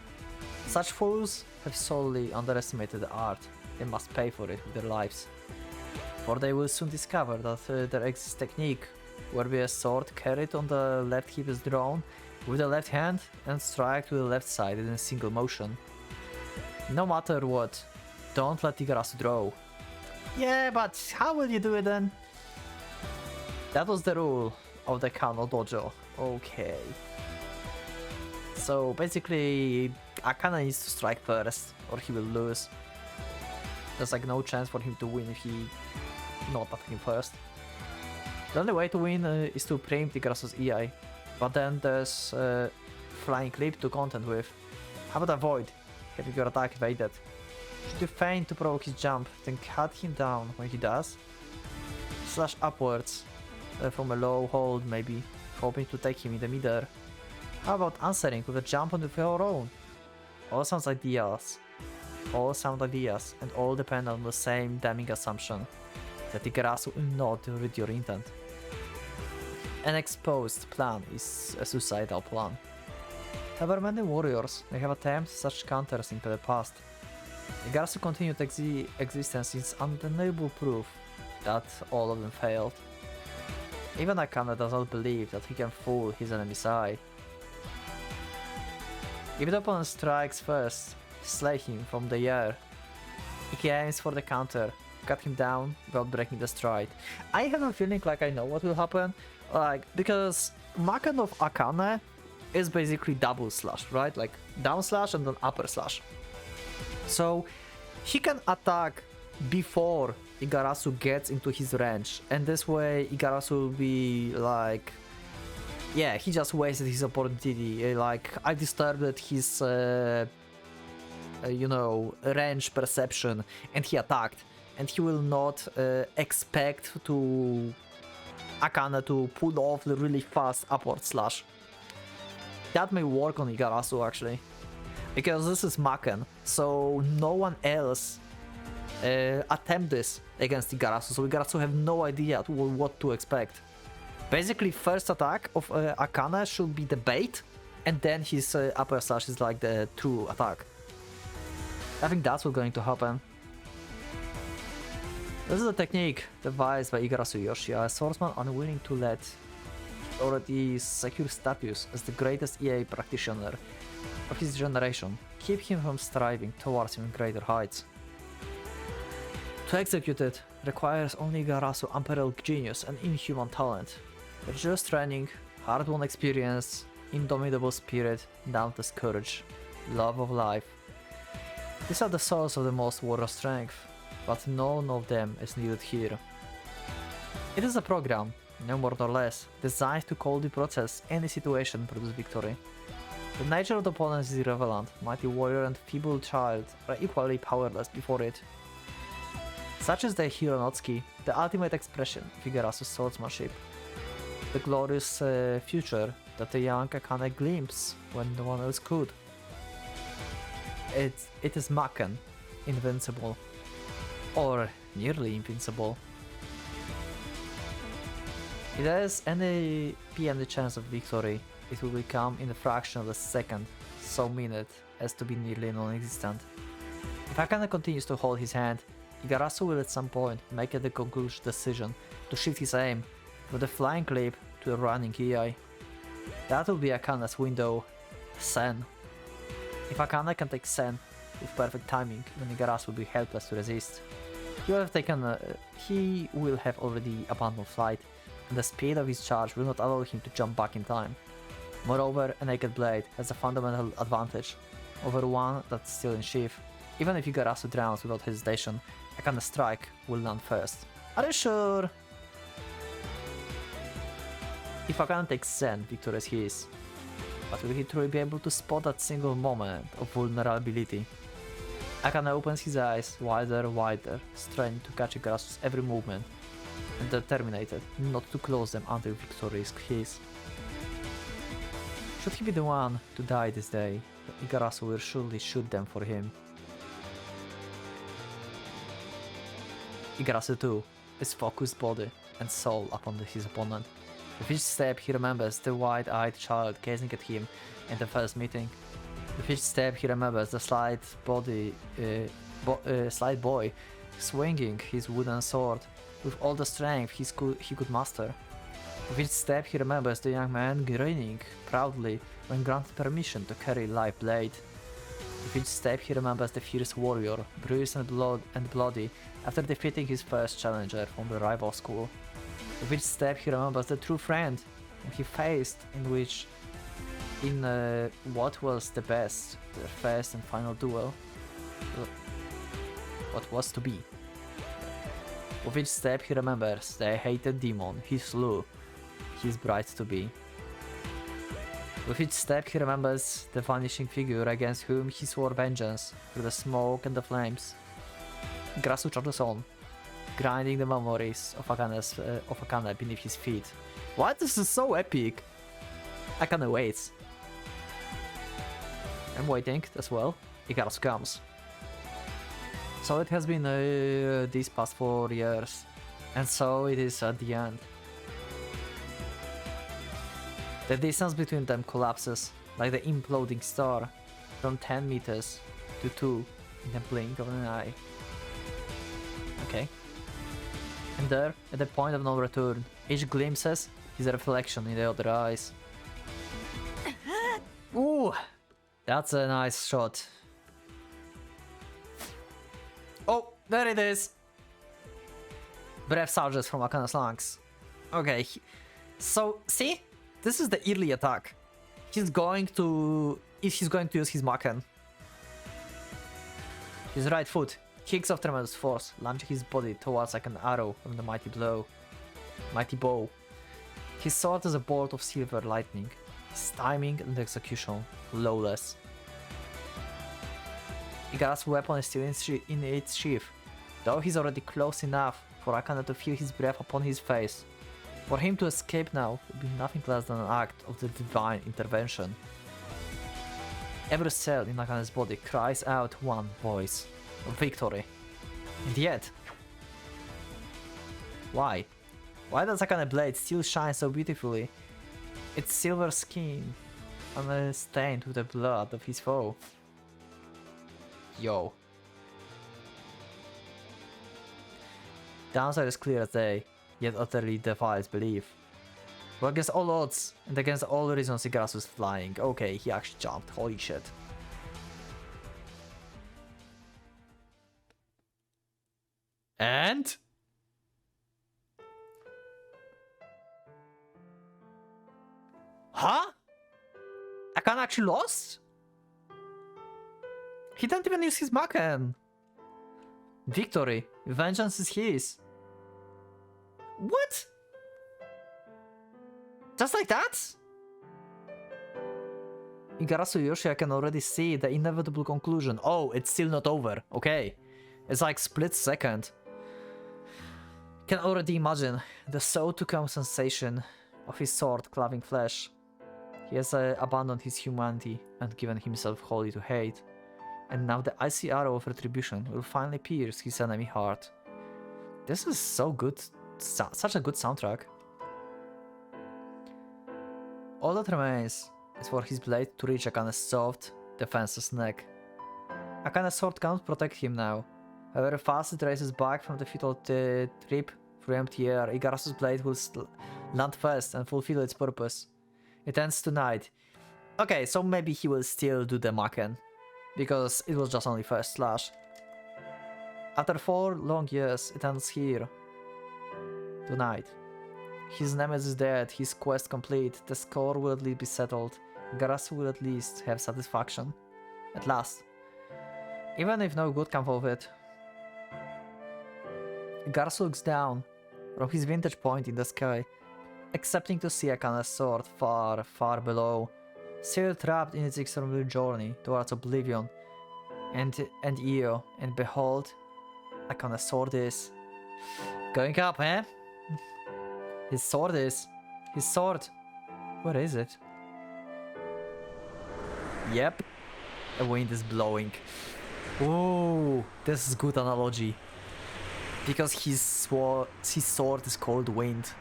A: Such fools have solely underestimated the art. They must pay for it with their lives. For they will soon discover that there exists technique whereby a sword carried on the left hip is drawn with the left hand and strike to the left side in a single motion. No matter what, don't let Igarasu draw. Yeah, but how will you do it then? That was the rule of the Kano Dojo. Okay. So basically, Akane needs to strike first, or he will lose. There's like no chance for him to win if he not attacking first. The only way to win is to preempt Igarasu's EI, but then there's flying clip to contend with. How about avoid having your attack evaded? Should you feign to provoke his jump, then cut him down when he does? Slash upwards from a low hold maybe, hoping to take him in the middle. How about answering with a jump on your own? All sound ideas, and all depend on the same damning assumption, that Igarasu will not read your intent. An exposed plan is a suicidal plan. However, many warriors may have attempted such counters in the past. Igarasu continued existence is undeniable proof that all of them failed. Even Akane does not believe that he can fool his enemy's eye. If the opponent strikes first, slay him from the air. He aims for the counter, cut him down without breaking the stride. I have a feeling like I know what will happen, because Maken of Akane is basically double slash, right? Like down slash and then upper slash. So he can attack before Igarasu gets into his range, and this way Igarasu will be like, yeah, he just wasted his opportunity. Like I disturbed his range perception and he attacked, and he will not expect to Akane to pull off the really fast upward slash. That may work on Igarasu actually, because this is Maken, so no one else attempt this against Igarasu, so Igarasu have no idea what to expect. Basically, first attack of Akane should be the bait, and then his upper slash is like the true attack. I think that's what's going to happen. This is a technique devised by Igarasu Yoshia, a swordsman unwilling to let already secure status as the greatest EA practitioner of his generation keep him from striving towards even greater heights. To execute it requires only Igarasu unparalleled genius and inhuman talent, rigorous training, hard-won experience, indomitable spirit, dauntless courage, love of life. These are the source of the most warrior strength, but none of them is needed here. It is a program, no more nor less, designed to coldly process any situation produce victory. The nature of the opponent is irrelevant, mighty warrior and feeble child are equally powerless before it. Such is the Hironotsuki, the ultimate expression of Igarasu's swordsmanship. The glorious future that the young Akane glimpsed when no one else could. It is Maken, invincible. Or nearly invincible. If there is any chance of victory, it will become in a fraction of a second, so minute as to be nearly non-existent. If Akane continues to hold his hand, Igarasu will at some point make the conclusion decision to shift his aim from the flying leap to the running Iai. That will be Akane's window. Sen. If Akane can take Sen with perfect timing, then Igarasu will be helpless to resist. He will have already abandoned flight, and the speed of his charge will not allow him to jump back in time. Moreover, a naked blade has a fundamental advantage over one that's still in sheath. Even if Igarasu drowns without hesitation, Akane's strike will land first. Are you sure? If Akane takes Zen, victor as he is. But will he truly be able to spot that single moment of vulnerability? Akane opens his eyes wider, straining to catch Igarasu's every movement, and determined not to close them until victory is his. Should he be the one to die this day, Igarasu will surely shoot them for him. Igarasu too is focused body and soul upon his opponent. With each step he remembers the wide-eyed child gazing at him in the first meeting. With each step he remembers the slight boy swinging his wooden sword with all the strength he could muster. With each step he remembers the young man grinning proudly when granted permission to carry live blade. With each step he remembers the fierce warrior, bruised and bloody after defeating his first challenger from the rival school. With each step he remembers the true friend he faced in what was the best, their first and final duel. What was to be. With each step he remembers the hated demon he slew, his bride-to-be. With each step he remembers the vanishing figure against whom he swore vengeance through the smoke and the flames. Igarasu charges on, grinding the memories of Akane beneath his feet. What? This is so epic! Akane waits. I'm waiting as well. Igarasu comes. So it has been these past 4 years, and so it is at the end. The distance between them collapses like the imploding star, from 10 meters to 2 in the blink of an eye. Okay. And there, at the point of no return, each glimpses his reflection in the other eyes. Ooh! That's a nice shot. Oh, there it is! Breath surges from Akane's lungs. Okay, so, see? This is the early attack. He's going to use his Maken. His right foot kicks off tremendous force, launching his body towards like an arrow from the mighty bow. His sword is a bolt of silver lightning. His timing and execution flawless. Igarasu's weapon is still in its sheath, though he's already close enough for Akane to feel his breath upon his face. For him to escape now would be nothing less than an act of the divine intervention. Every cell in Akane's body cries out one voice of victory. And yet, why? Why does Akane blade still shine so beautifully? Its silver skin unstained with the blood of his foe. Yo. The answer is clear as day, yet utterly defies belief. But against all odds, and against all reasons Igarasu was flying. Okay, he actually jumped, holy shit. And? Huh? Akane actually lost? He didn't even use his Maken. Victory. Vengeance is his. What? Just like that? Igarasu Yoshi, I can already see the inevitable conclusion. Oh, it's still not over. Okay. It's like split second. Can already imagine the so-to-come sensation of his sword claving flesh. He has abandoned his humanity and given himself wholly to hate. And now the icy arrow of retribution will finally pierce his enemy heart. This is so good. Such a good soundtrack. All that remains is for his blade to reach Akane's soft, defenseless neck. Akane's sword cannot protect him now. However fast it races back from the fatal trip through empty air, Igarasu's blade will land fast and fulfill its purpose. It ends tonight. Okay, so maybe he will still do the Maken, because it was just only first slash. After 4 long years, it ends here. Tonight. His nemesis is dead, his quest complete, the score will at least be settled. Igarasu will at least have satisfaction. At last. Even if no good comes of it. Igarasu looks down from his vantage point in the sky, accepting to see Akane's sword far, far below, still trapped in its extraordinary journey towards oblivion and Io, and behold, Akane's sword is going up, eh? His sword is... His sword... Where is it? Yep. A wind is blowing. Ooh, this is good analogy. Because his sword is called wind.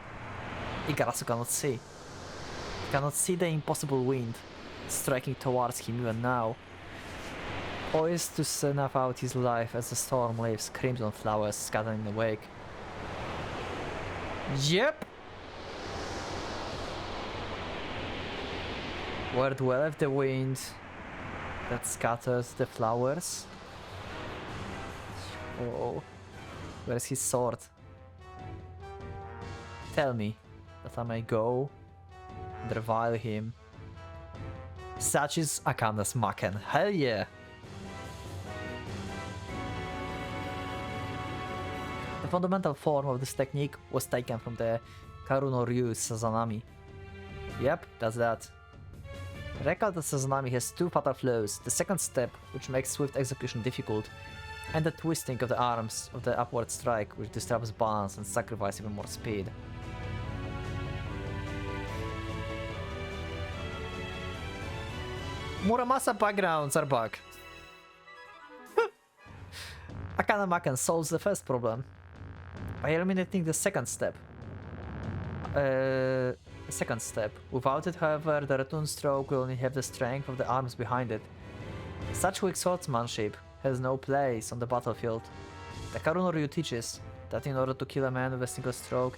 A: Igarasu cannot see. He cannot see the impossible wind striking towards him even now. Poised to snuff out his life as the storm leaves crimson flowers scattering in the wake. Yep! Where dwelleth the wind that scatters the flowers? Oh, where's his sword? Tell me that I may go and revile him. Such is Akane's Maken. Hell yeah! The fundamental form of this technique was taken from the Karuno Ryu Sazanami. Yep, that's that. Recall that Sazanami has 2 fatal flows, the second step, which makes swift execution difficult, and the twisting of the arms of the upward strike, which disturbs balance and sacrifices even more speed. Muramasa backgrounds are back. Akane Maken solves the first problem by eliminating the second step. Without it, however, the return stroke will only have the strength of the arms behind it. Such weak swordsmanship has no place on the battlefield. The Karuno Ryu teaches that in order to kill a man with a single stroke,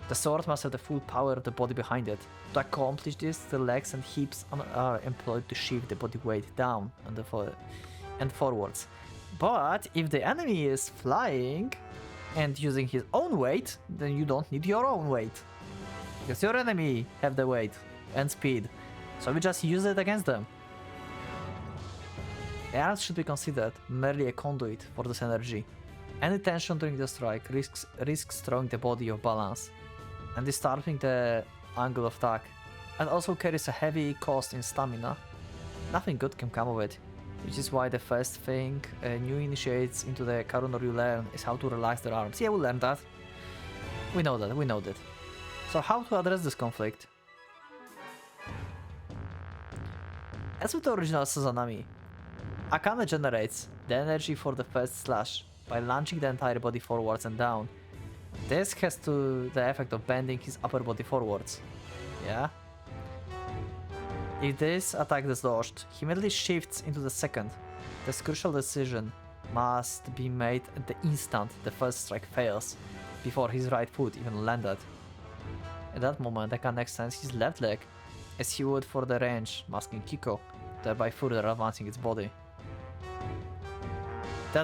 A: the sword must have the full power of the body behind it. To accomplish this, the legs and hips are employed to shift the body weight down and forwards. But if the enemy is flying and using his own weight, then you don't need your own weight. Because your enemy have the weight and speed, so we just use it against them. The arms should be considered merely a conduit for this energy. Any tension during the strike risks throwing the body off balance and disturbing the angle of attack, and also carries a heavy cost in stamina. Nothing good can come of it, which is why the first thing new initiates into the Karuno Ryu learn is how to relax their arms. Yeah, we learned that. We know that. So how to address this conflict? As with the original Sazanami, Akane generates the energy for the first slash by launching the entire body forwards and down. This has the effect of bending his upper body forwards. Yeah? If this attack is dodged, he immediately shifts into the second. This crucial decision must be made at the instant the first strike fails, before his right foot even landed. At that moment, Akane extends his left leg, as he would for the range, masking Kiko, thereby further advancing its body. The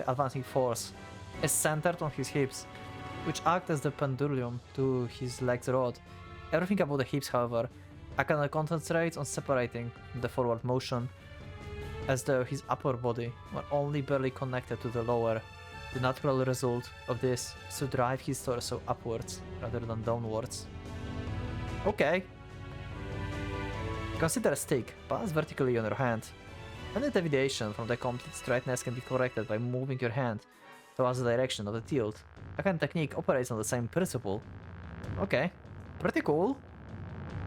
A: advancing force is centered on his hips, which act as the pendulum to his leg's rod. Everything about the hips, however, Akane concentrates on separating the forward motion, as though his upper body were only barely connected to the lower. The natural result of this is to drive his torso upwards rather than downwards. Okay. Consider a stick balanced vertically on your hand. Any deviation from the complete straightness can be corrected by moving your hand towards the direction of the tilt. Akane technique operates on the same principle. Okay, pretty cool.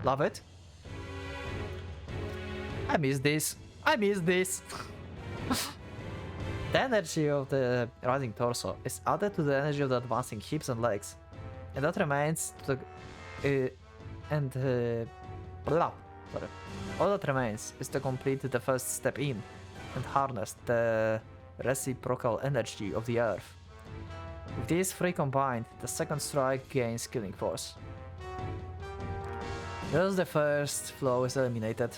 A: Love it. I miss this. The energy of the rising torso is added to the energy of the advancing hips and legs, and that remains to the all that remains is to complete the first step in and harness the reciprocal energy of the earth. With these three combined, the second strike gains killing force. Thus the first flow is eliminated,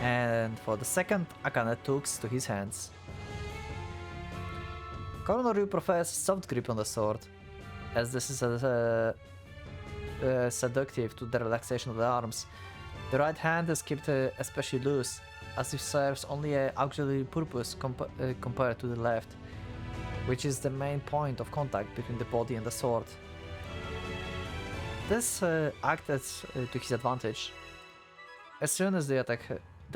A: and for the second, Akane takes to his hands. Koronoryu prefers soft grip on the sword, as this is seductive to the relaxation of the arms. The right hand is kept especially loose, as it serves only an auxiliary purpose compared to the left, which is the main point of contact between the body and the sword. This acted to his advantage. As soon as the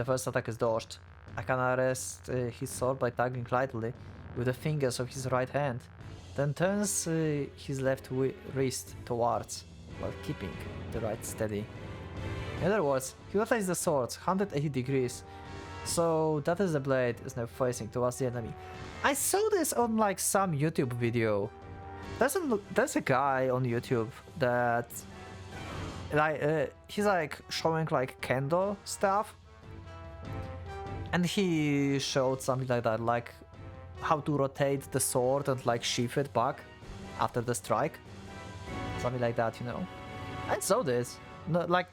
A: first attack is dodged, Akane rests his sword by tugging lightly with the fingers of his right hand, then turns his left wrist towards, while keeping the right steady. In other words, he rotates the sword 180 degrees, so that is the blade is now facing towards the enemy. I saw this on like some YouTube video. There's a guy on YouTube that like he's like showing like kendo stuff, and he showed something like that, like how to rotate the sword and like sheath it back after the strike, something like that, you know. I saw this, not like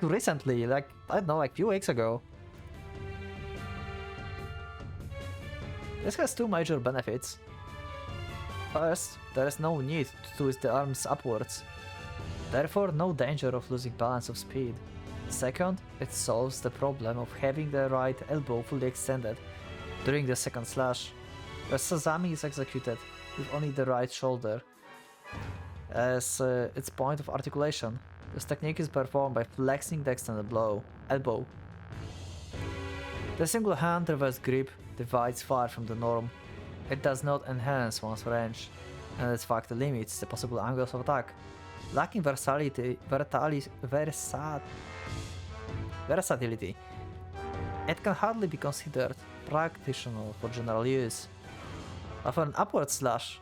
A: recently, like I don't know, like few weeks ago. This has two major benefits. First, there is no need to twist the arms upwards, therefore no danger of losing balance of speed. Second, it solves the problem of having the right elbow fully extended during the second slash, where Sasami is executed with only the right shoulder as its point of articulation. This technique is performed by flexing the extended elbow. The single hand reverse grip divides far from the norm. It does not enhance one's range, and its fact limits the possible angles of attack. Lacking versatility, it can hardly be considered practical for general use. But for an upward slash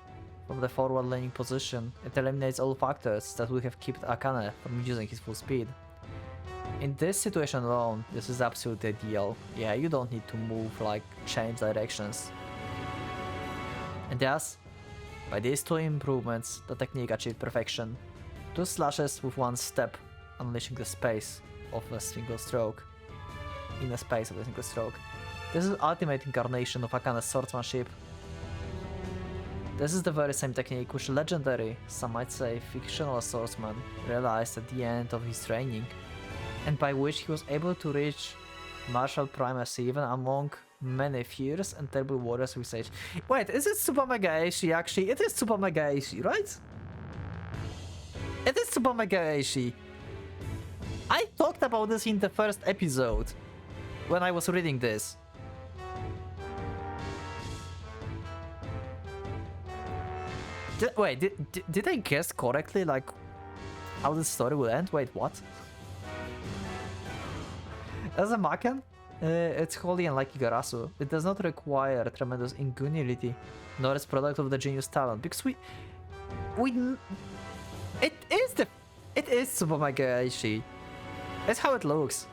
A: from the forward leaning position, it eliminates all factors that would have kept Akane from using his full speed. In this situation alone, this is absolutely ideal. Yeah, you don't need to move, like change directions. And thus, by these two improvements, the technique achieved perfection. 2 slashes with 1 step, unleashing the space of a single stroke. In the space of a single stroke. This is the ultimate incarnation of Akane's swordsmanship. This is the very same technique which legendary, some might say fictional swordsman realized at the end of his training, and by which he was able to reach martial primacy even among many fierce and terrible warriors of his age. Wait, is it Super Mega Eishi actually? It is Super Mega Eishi, right? It is Super Mega Eishi. I talked about this in the first episode when I was reading this. Did I guess correctly, like, how this story will end? Wait, what? As a Maken, it's wholly unlike Igarasu. It does not require tremendous ingenuity, nor is product of the genius talent, because it is Super Mega Eishi. That's how it looks.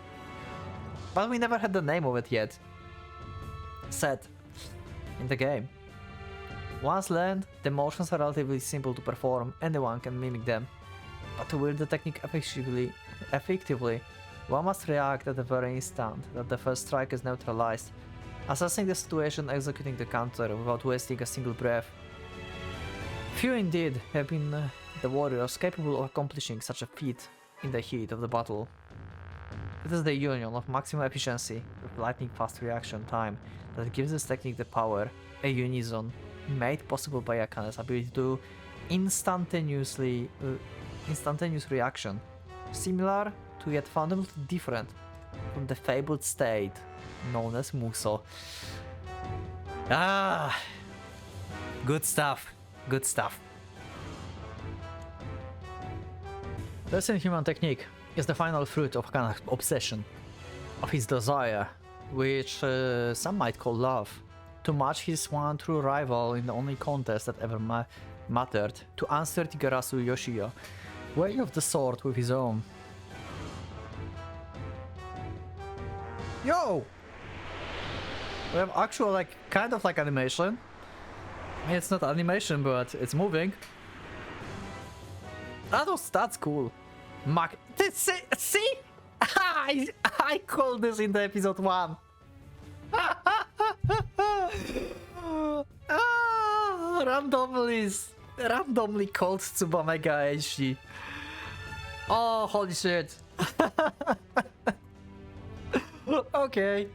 A: But we never had the name of it yet. Set in the game. Once learned, the motions are relatively simple to perform, anyone can mimic them. But to wield the technique effectively, one must react at the very instant that the first strike is neutralized, assessing the situation, executing the counter without wasting a single breath. Few indeed have been the warriors capable of accomplishing such a feat in the heat of the battle. It is the union of maximum efficiency with lightning fast reaction time that gives this technique the power, a unison, made possible by Akane's ability to instantaneous reaction, similar to yet fundamentally different from the fabled state known as Muso. Ah, good stuff, good stuff. This inhuman technique is the final fruit of Akane's obsession, of his desire, which some might call love, to match his one true rival in the only contest that ever mattered, to answer Igarasu Yoshiya, way of the sword with his own. We have actual, like, kind of like animation. I mean, it's not animation, but it's moving. That's cool. See? I called this in the episode 1. Randomly called Tsubamega Eishi. Oh, holy shit. Okay.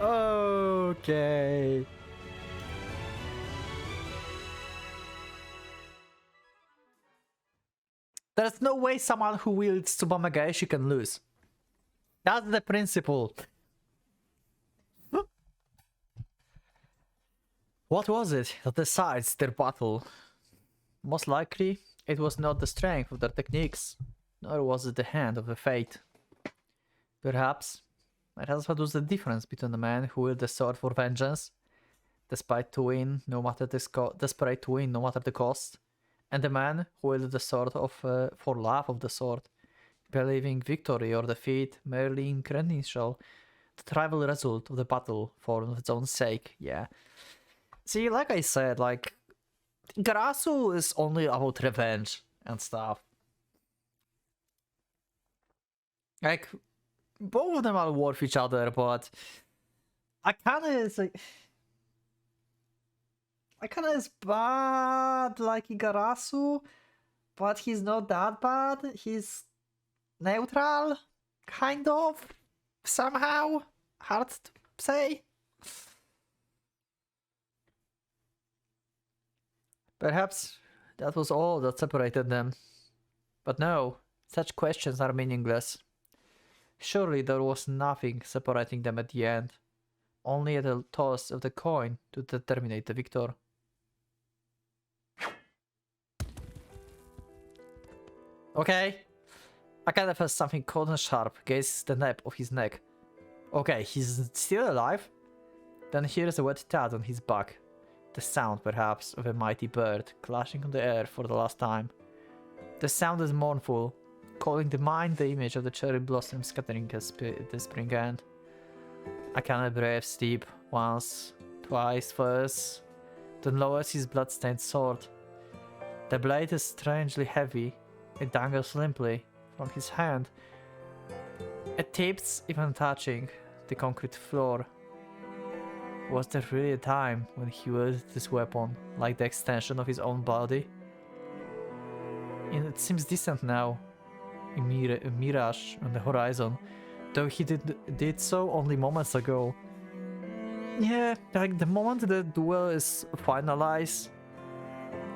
A: Okay. There's no way someone who wields Tsubamega Eishi can lose. That's the principle. What was it that decides their battle? Most likely, it was not the strength of their techniques, nor was it the hand of the fate. Perhaps, that's what was the difference between the man who wielded the sword for vengeance, desperate to win no matter the cost, and the man who wielded the sword for love of the sword, believing victory or defeat merely incriminational, the trivial result of the battle for its own sake. Yeah. See, like I said, like, Hanachirasu is only about revenge and stuff. Like, both of them are worth each other, but Akane is like... Akane is bad like Hanachirasu, but he's not that bad. He's neutral, kind of, somehow. Hard to say. Perhaps that was all that separated them. But no, such questions are meaningless. Surely there was nothing separating them at the end. Only the toss of the coin to determine the victor. Okay. Akane has something cold and sharp against the nape of his neck. Okay, he's still alive? Then here's a wet tad on his back. The sound, perhaps, of a mighty bird clashing on the air for the last time. The sound is mournful, calling to mind the image of the cherry blossom scattering at the spring end. Akane breathes deep, once, twice, first, then lowers his blood-stained sword. The blade is strangely heavy. It dangles limply from his hand. It tips, even touching the concrete floor. Was there really a time when he wielded this weapon, like the extension of his own body? And it seems distant now, a mirage on the horizon, though he did so only moments ago. Yeah, like the moment the duel is finalized,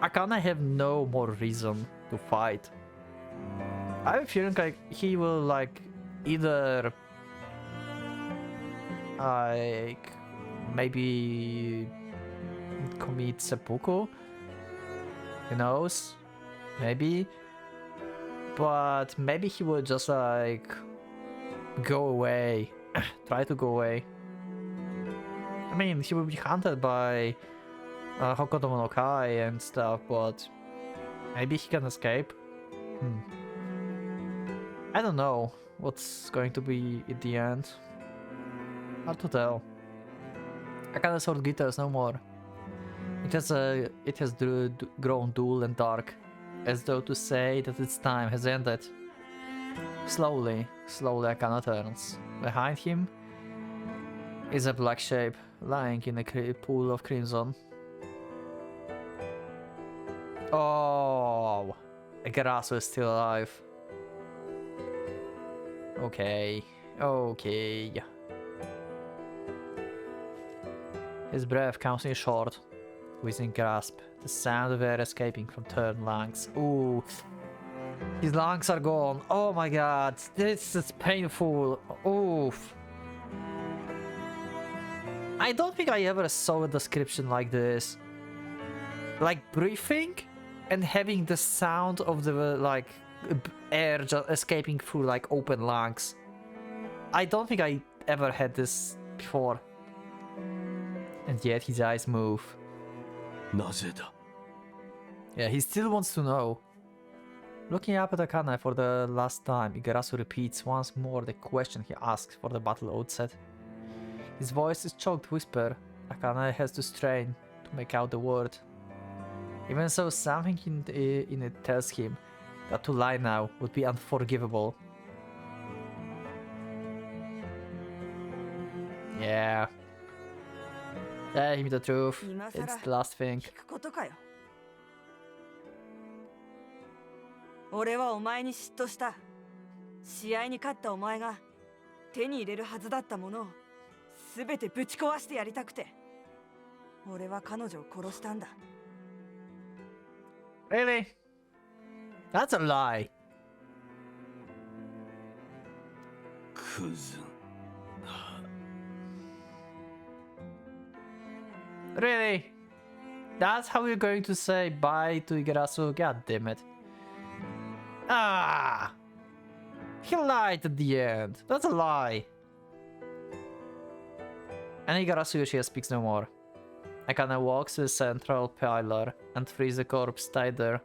A: Akane have no more reason to fight. I have a feeling like he will like either like maybe commit seppuku, who knows, maybe, but maybe he will just like go away, try to go away. I mean, he will be hunted by Hokuto no Kai and stuff, but maybe he can escape. I don't know what's going to be at the end. Hard to tell. Akane's sword glitters no more. It has grown dull and dark, as though to say that its time has ended. Slowly Akane turns. Behind him is a black shape lying in a pool of crimson. Oh, Hanachirasu is still alive. Okay. His breath comes in short, wheezing gasp, the sound of air escaping from turned lungs. Ooh, his lungs are gone. Oh my god, this is painful. Oof. I don't think I ever saw a description like this. Like breathing and having the sound of the like air just escaping through like open lungs. I don't think I ever had this before. And yet his eyes move. Yeah, he still wants to know. Looking up at Akane for the last time, Hanachirasu repeats once more the question he asked for the battle outset. His voice is choked whisper. Akane has to strain to make out the word. Even so, something in it tells him that to lie now would be unforgivable. Yeah. Tell him the truth. It's the last thing.
B: 聞くことかよ。俺はお前に嫉妬した。試合に勝ったお前が手に入れるはずだったものを全てぶち壊してやりたくて、俺は彼女を殺したんだ。
A: Really? That's a lie.
C: クズ。
A: Really? That's how you're going to say bye to Igarasu? God damn it. Ah! He lied at the end. That's a lie. And Igarasu Yoshida speaks no more. Akane walks to the central pillar and frees the corpse tied there.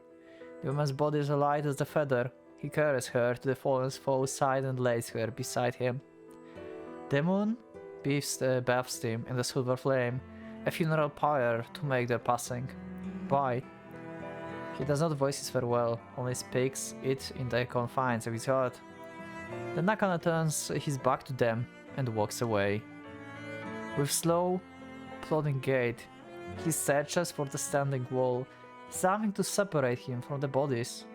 A: The woman's body is light as a feather. He carries her to the fallen foe's side and lays her beside him. The moon bathes him in the silver flame, a funeral pyre to make their passing. Why? He does not voice his farewell, only speaks it in the confines of his heart. Then Akane turns his back to them and walks away. With slow, plodding gait, he searches for the standing wall, something to separate him from the bodies.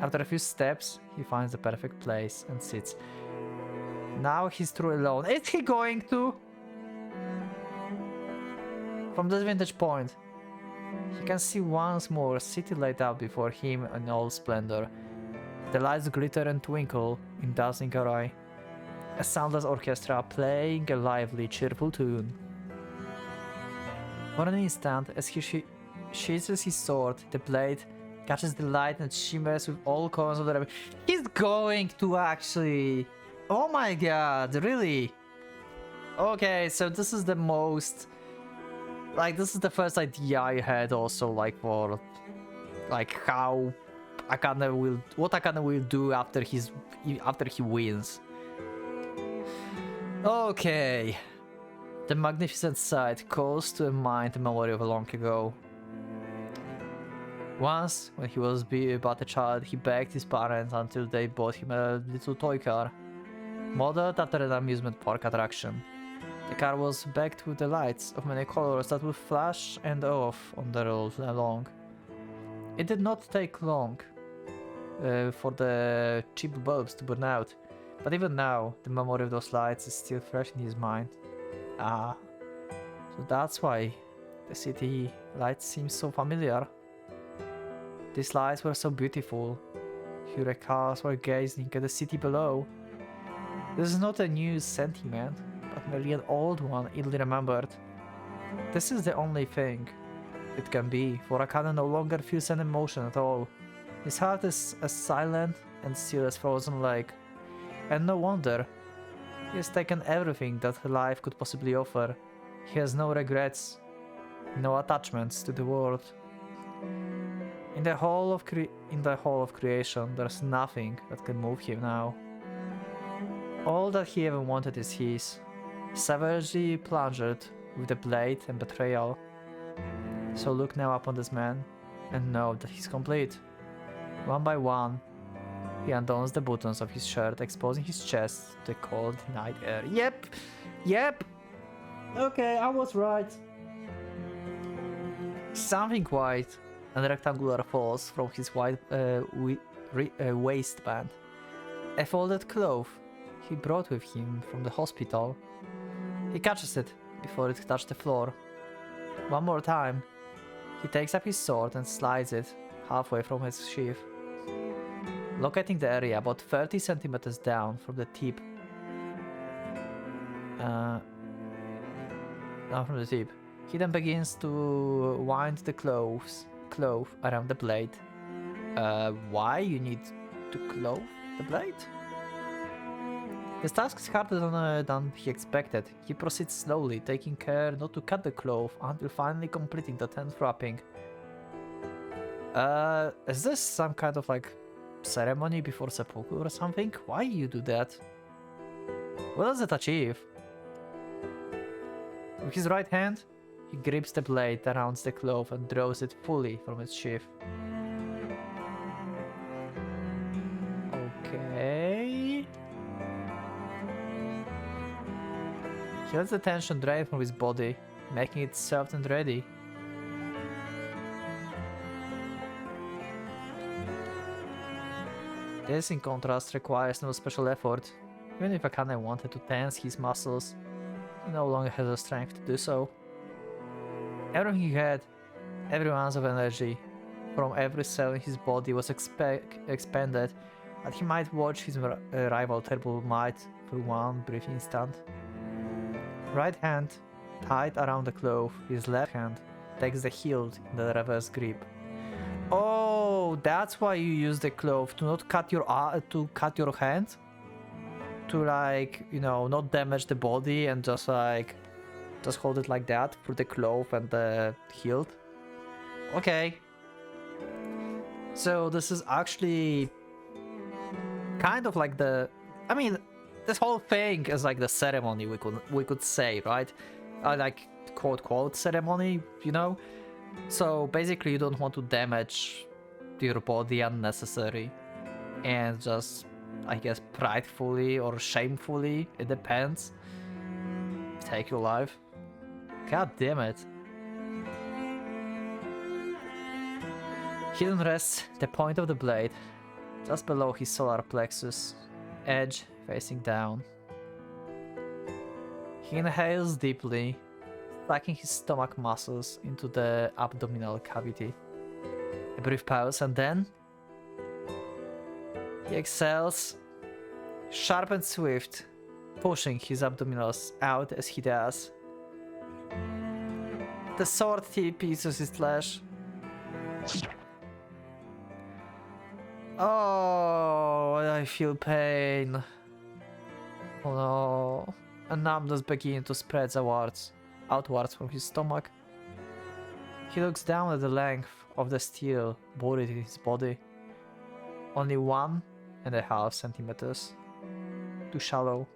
A: After a few steps, he finds the perfect place and sits. Now he's truly alone. Is he going to? From this vantage point, he can see once more a city laid out before him in all splendor. The lights glitter and twinkle in dazzling array. A soundless orchestra playing a lively, cheerful tune. For an instant, as he sheathes his sword, the blade catches the light and shimmers with all corners of the rainbow. He's going to actually... Oh my god, really? Okay, so this is the most... Like, this is the first idea I had also, like, for... Like, how Akane will... What Akane will do after he wins. Okay. The magnificent sight calls to mind the memory of a long ago. Once, when he was but a child, he begged his parents until they bought him a little toy car, modeled after an amusement park attraction. The car was backed with the lights of many colors that would flash and off on the road along. It did not take long for the cheap bulbs to burn out, but even now, the memory of those lights is still fresh in his mind. Ah, so that's why the city lights seem so familiar. These lights were so beautiful. He recalls while gazing at the city below. This is not a new sentiment, but merely an old one illy remembered. This is the only thing it can be, for Akane no longer feels an emotion at all. His heart is as silent and still as frozen lake. And no wonder. He has taken everything that life could possibly offer. He has no regrets, no attachments to the world. In the whole of creation, there's nothing that can move him now. All that he ever wanted is his, savagely plunged with the blade and betrayal. So look now upon this man, and know that he's complete. One by one, he undoes the buttons of his shirt, exposing his chest to the cold night air. Yep! Okay, I was right. Something white and rectangular falls from his white waistband. A folded cloth he brought with him from the hospital. He catches it before it touched the floor. One more time, he takes up his sword and slides it halfway from his sheath, locating the area about 30 centimeters down from the tip. Down from the tip. He then begins to wind the cloth around the blade. Why you need to clove the blade? This task is harder than he expected. He proceeds slowly, taking care not to cut the cloth until finally completing the 10th wrapping. Is this some kind of like ceremony before seppuku or something? Why you do that? What does it achieve? With his right hand, he grips the blade around the cloth and draws it fully from its sheath. Okay. He lets the tension drain from his body, making it soft and ready. This, in contrast, requires no special effort. Even if Akane wanted to tense his muscles, he no longer has the strength to do so. Everything he had, every ounce of energy, from every cell in his body was expended, that he might watch his rival terrible might for one brief instant. Right hand tied around the cloth, his left hand takes the hilt in the reverse grip. Oh, that's why you use the cloth, to not cut your hand, to like, you know, not damage the body and just hold it like that for the cloth and the hilt. Okay. So this is actually kind of like I mean, this whole thing is like the ceremony, we could say, right? Like quote ceremony, you know. So basically, you don't want to damage your body unnecessary, and just, I guess, pridefully or shamefully, it depends, take your life. God damn it. Hidden rests the point of the blade, just below his solar plexus, edge facing down. He inhales deeply, sucking his stomach muscles into the abdominal cavity. A brief pause, and then he exhales, sharp and swift, pushing his abdominals out as he does. The sword tip pierces his flesh. Oh, I feel pain. Oh no. A numbness begins to spread outwards from his stomach. He looks down at the length of the steel buried in his body. Only 1.5 centimeters. Too shallow.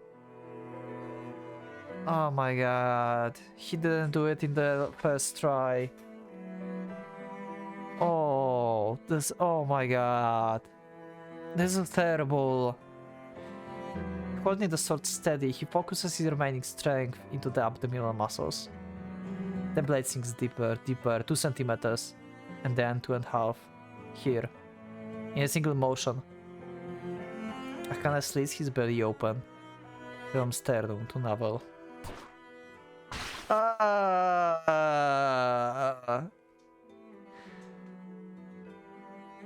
A: Oh my god. He didn't do it in the first try. Oh my god. This is terrible. Holding the sword steady, he focuses his remaining strength into the abdominal muscles. The blade sinks deeper, 2 centimeters, and then 2.5, here, in a single motion. Akane slits his belly open, from sternum to navel.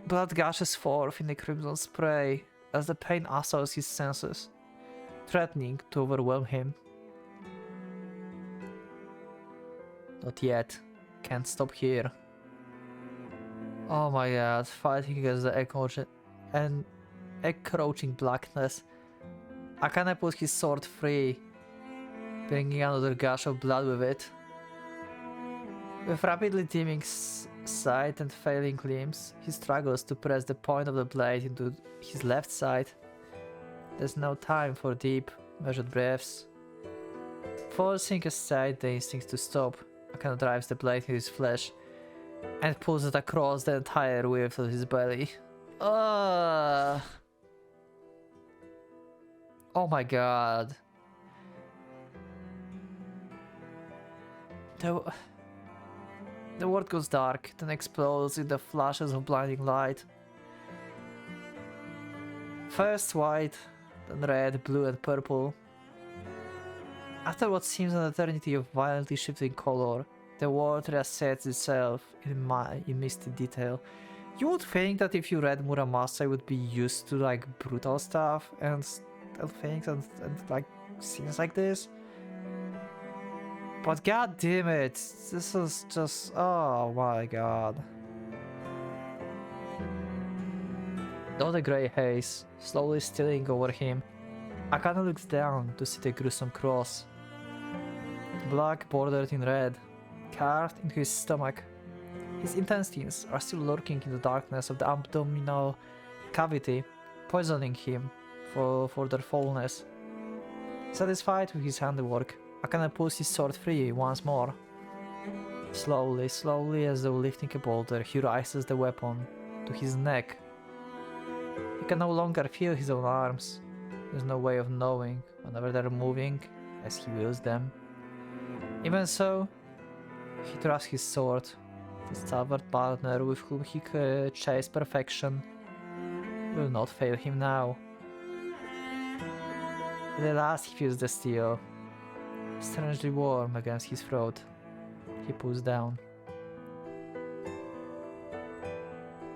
A: Blood gushes forth in a crimson spray as the pain assaults his senses, threatening to overwhelm him. Not yet. Can't stop here. Oh my god, fighting against the encroaching blackness. Akane puts his sword free, bringing another gush of blood with it. With rapidly dimming sight and failing limbs, he struggles to press the point of the blade into his left side. There's no time for deep, measured breaths. Forcing aside the instinct to stop, Akane drives the blade into his flesh and pulls it across the entire width of his belly. Oh my god. The world goes dark, then explodes in the flashes of blinding light. First white, then red, blue and purple. After what seems an eternity of violently shifting color, the world reassets itself in misty detail. You would think that if you read Muramasa, you would be used to like brutal stuff and things and like scenes like this. But god damn it, this is just, oh my god. Though the grey haze slowly stealing over him, Akane looks down to see the gruesome cross. Black bordered in red, carved into his stomach. His intestines are still lurking in the darkness of the abdominal cavity, poisoning him for their foulness. Satisfied with his handiwork, Akane pulls his sword free once more. Slowly, slowly, as though lifting a boulder, he rises the weapon to his neck. He can no longer feel his own arms. There's no way of knowing whenever they're moving as he wields them. Even so, he trusts his sword. His stalwart partner with whom he chased perfection will not fail him now. At last he feels the steel, strangely warm against his throat. He pulls down.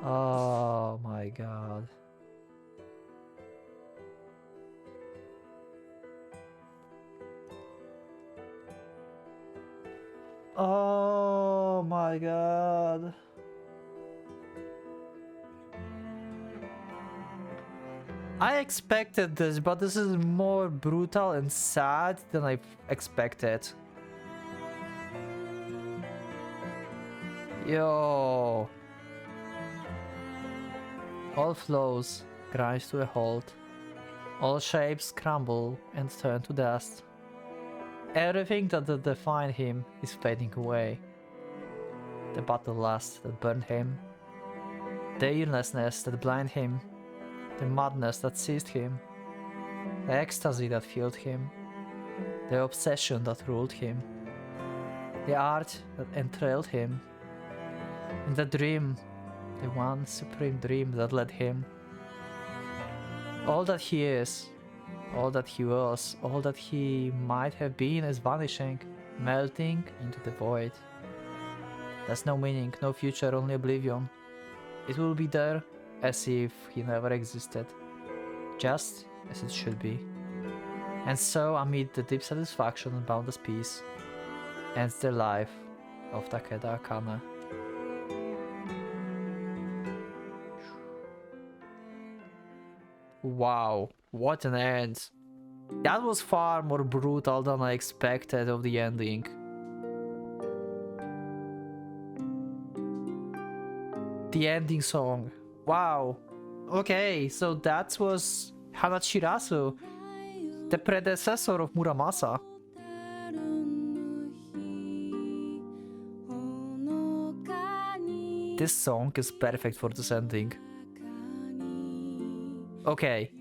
A: Oh my god. Oh my god. I expected this, but this is more brutal and sad than I expected. Yo. All flows grind to a halt. All shapes crumble and turn to dust. Everything that defined him is fading away. The battle lust that burned him, the illnessness that blinded him, the madness that seized him, the ecstasy that filled him, the obsession that ruled him, the art that enthralled him, and the dream, the one supreme dream that led him. All that he is, all that he was, all that he might have been is vanishing, melting into the void. There's no meaning, no future, only oblivion. It will be there as if he never existed, just as it should be. And so, amid the deep satisfaction and boundless peace, ends the life of Takeda Akane. Wow, what an end. That was far more brutal than I expected of the ending. The ending song. Wow. Okay, so that was Hanachirasu, the predecessor of Muramasa. This song is perfect for this ending. Okay,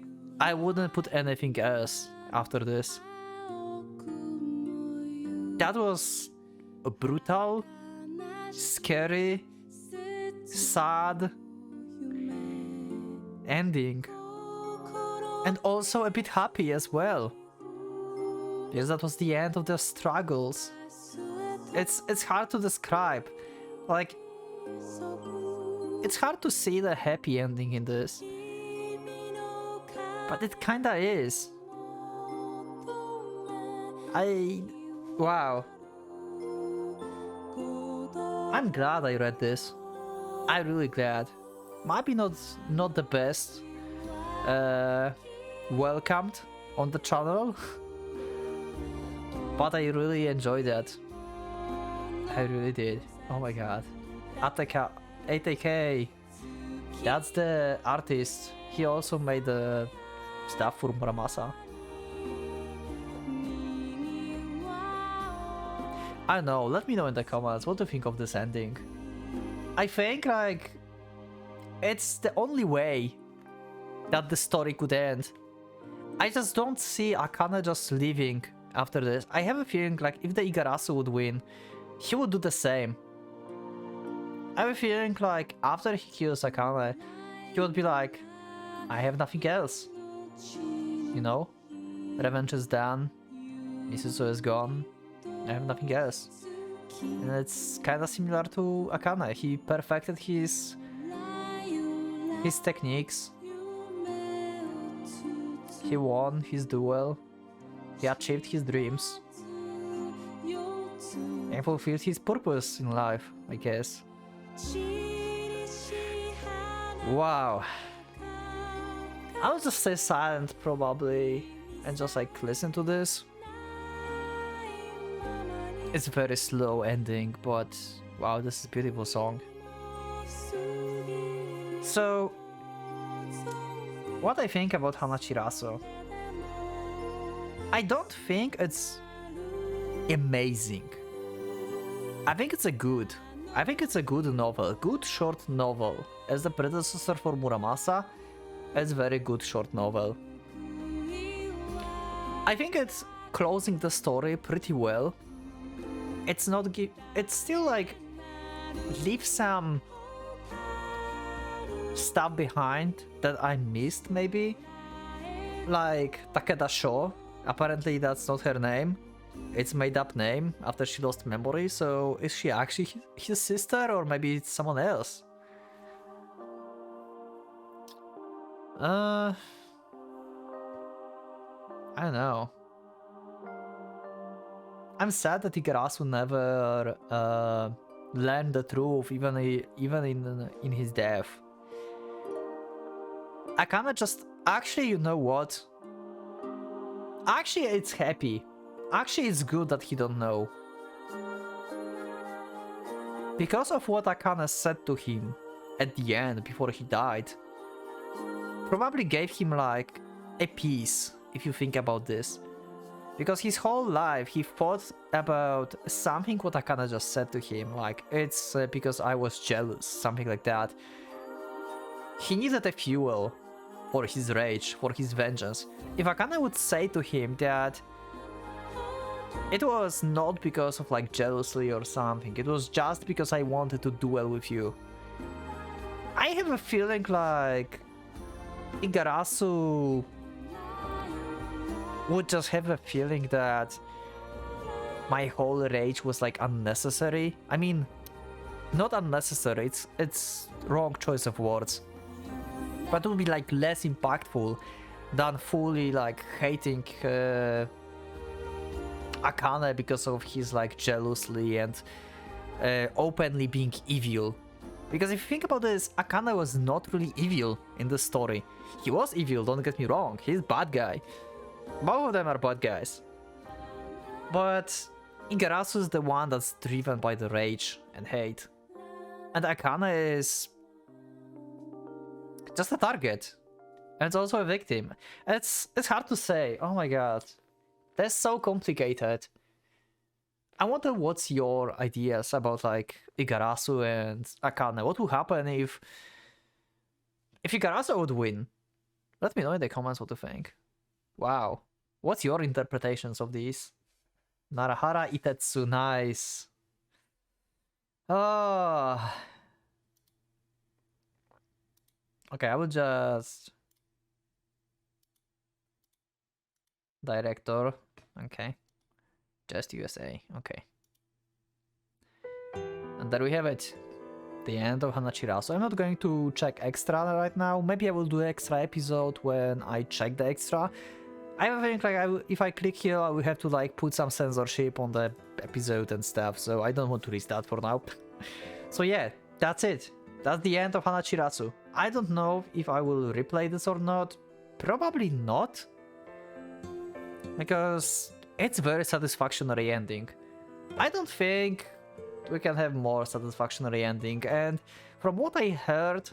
A: I wouldn't put anything else after this. That was a brutal, scary, sad ending. And also a bit happy as well. Because that was the end of their struggles. It's hard to describe. Like, it's hard to see the happy ending in this. But it kinda is. Wow. I'm glad I read this. I'm really glad. Might be not the best welcomed on the channel. But I really enjoyed that. I really did. Oh my god. ATK. That's the artist. He also made the stuff for Muramasa. I don't know, let me know in the comments what do you think of this ending. I think like it's the only way that the story could end. I just don't see Akane just leaving after this. I have a feeling like if the Igarasu would win, he would do the same. I have a feeling like after he kills Akane, he would be like, I have nothing else. You know? Revenge is done. Misuzo is gone. I have nothing else. And it's kinda similar to Akane. He perfected his techniques. He won his duel. He achieved his dreams. And fulfilled his purpose in life, I guess. Wow. I would just stay silent probably and just like listen to this. It's a very slow ending, but wow, this is a beautiful song. So, what I think about Hanachirasu? I don't think it's amazing. I think it's a good novel, good short novel. As the predecessor for Muramasa, it's a very good short novel. I think it's closing the story pretty well. It's not it's still like leaves some stuff behind that I missed maybe. Like Takeda Sho, apparently that's not her name. It's made up name after she lost memory, so is she actually his sister or maybe it's someone else? I don't know. I'm sad that Igarasu never learned the truth, even in his death. I kinda just actually, you know what? Actually, it's happy. Actually, it's good that he don't know. Because of what Akane said to him at the end before he died, probably gave him like a peace, if you think about this. Because his whole life he thought about something what Akane just said to him, like it's because I was jealous, something like that. He needed a fuel for his rage, for his vengeance. If Akane would say to him that it was not because of like jealousy or something, it was just because I wanted to duel with you, I have a feeling like Igarasu would just have a feeling that my whole rage was like unnecessary. I mean, not unnecessary, it's wrong choice of words, but it would be like less impactful than fully like hating Akane because of his like jealousy and openly being evil. Because if you think about this, Akane was not really evil in the story. He was evil, don't get me wrong, he's a bad guy. Both of them are bad guys. But Igarasu is the one that's driven by the rage and hate. And Akane is just a target. And it's also a victim. It's hard to say. Oh my god. That's so complicated. I wonder what's your ideas about like Igarasu and Akane. What would happen if Igarasu would win? Let me know in the comments what you think. Wow. What's your interpretations of these? Narahara Itetsu, nice. Oh. Okay, I will just... Director, okay. Just USA, okay. And there we have it. The end of Hanachirasu. I'm not going to check extra right now. Maybe I will do extra episode when I check the extra. I have a feeling like if I click here, I will have to like put some censorship on the episode and stuff, so I don't want to risk that for now. So yeah, that's it. That's the end of Hanachirasu. I don't know if I will replay this or not. Probably not. Because it's a very satisfactory ending. I don't think we can have more satisfactory ending, and from what I heard,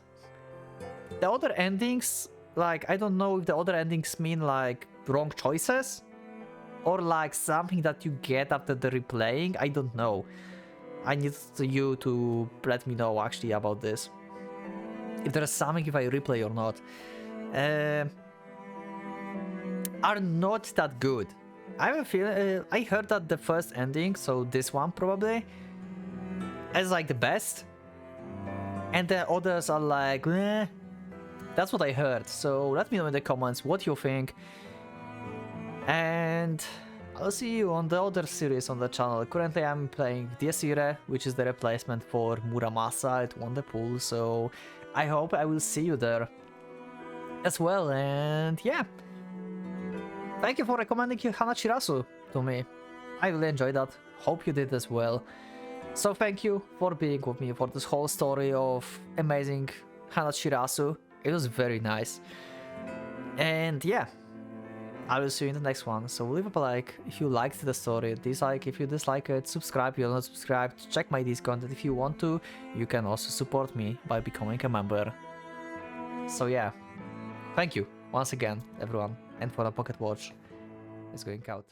A: the other endings, like, I don't know if the other endings mean like wrong choices or like something that you get after the replaying. I don't know. I need you to let me know actually about this, if there is something if I replay or not. Are not that good. I have a feeling I heard that the first ending, so this one probably, is like the best, and the others are like eh. That's what I heard, so let me know in the comments what you think, and I'll see you on the other series on the channel. Currently I'm playing Desire, which is the replacement for Muramasa. It won the pool, so I hope I will see you there as well. And yeah, thank you for recommending Hanachirasu to me. I really enjoyed that. Hope you did as well. So thank you for being with me for this whole story of amazing Hanachirasu. It was very nice. And yeah, I will see you in the next one. So leave a like if you liked the story, dislike if you dislike it, subscribe if you're not subscribed, check my Discord if you want to. You can also support me by becoming a member. So yeah, thank you once again everyone, and for the Pocket Watch. is going out.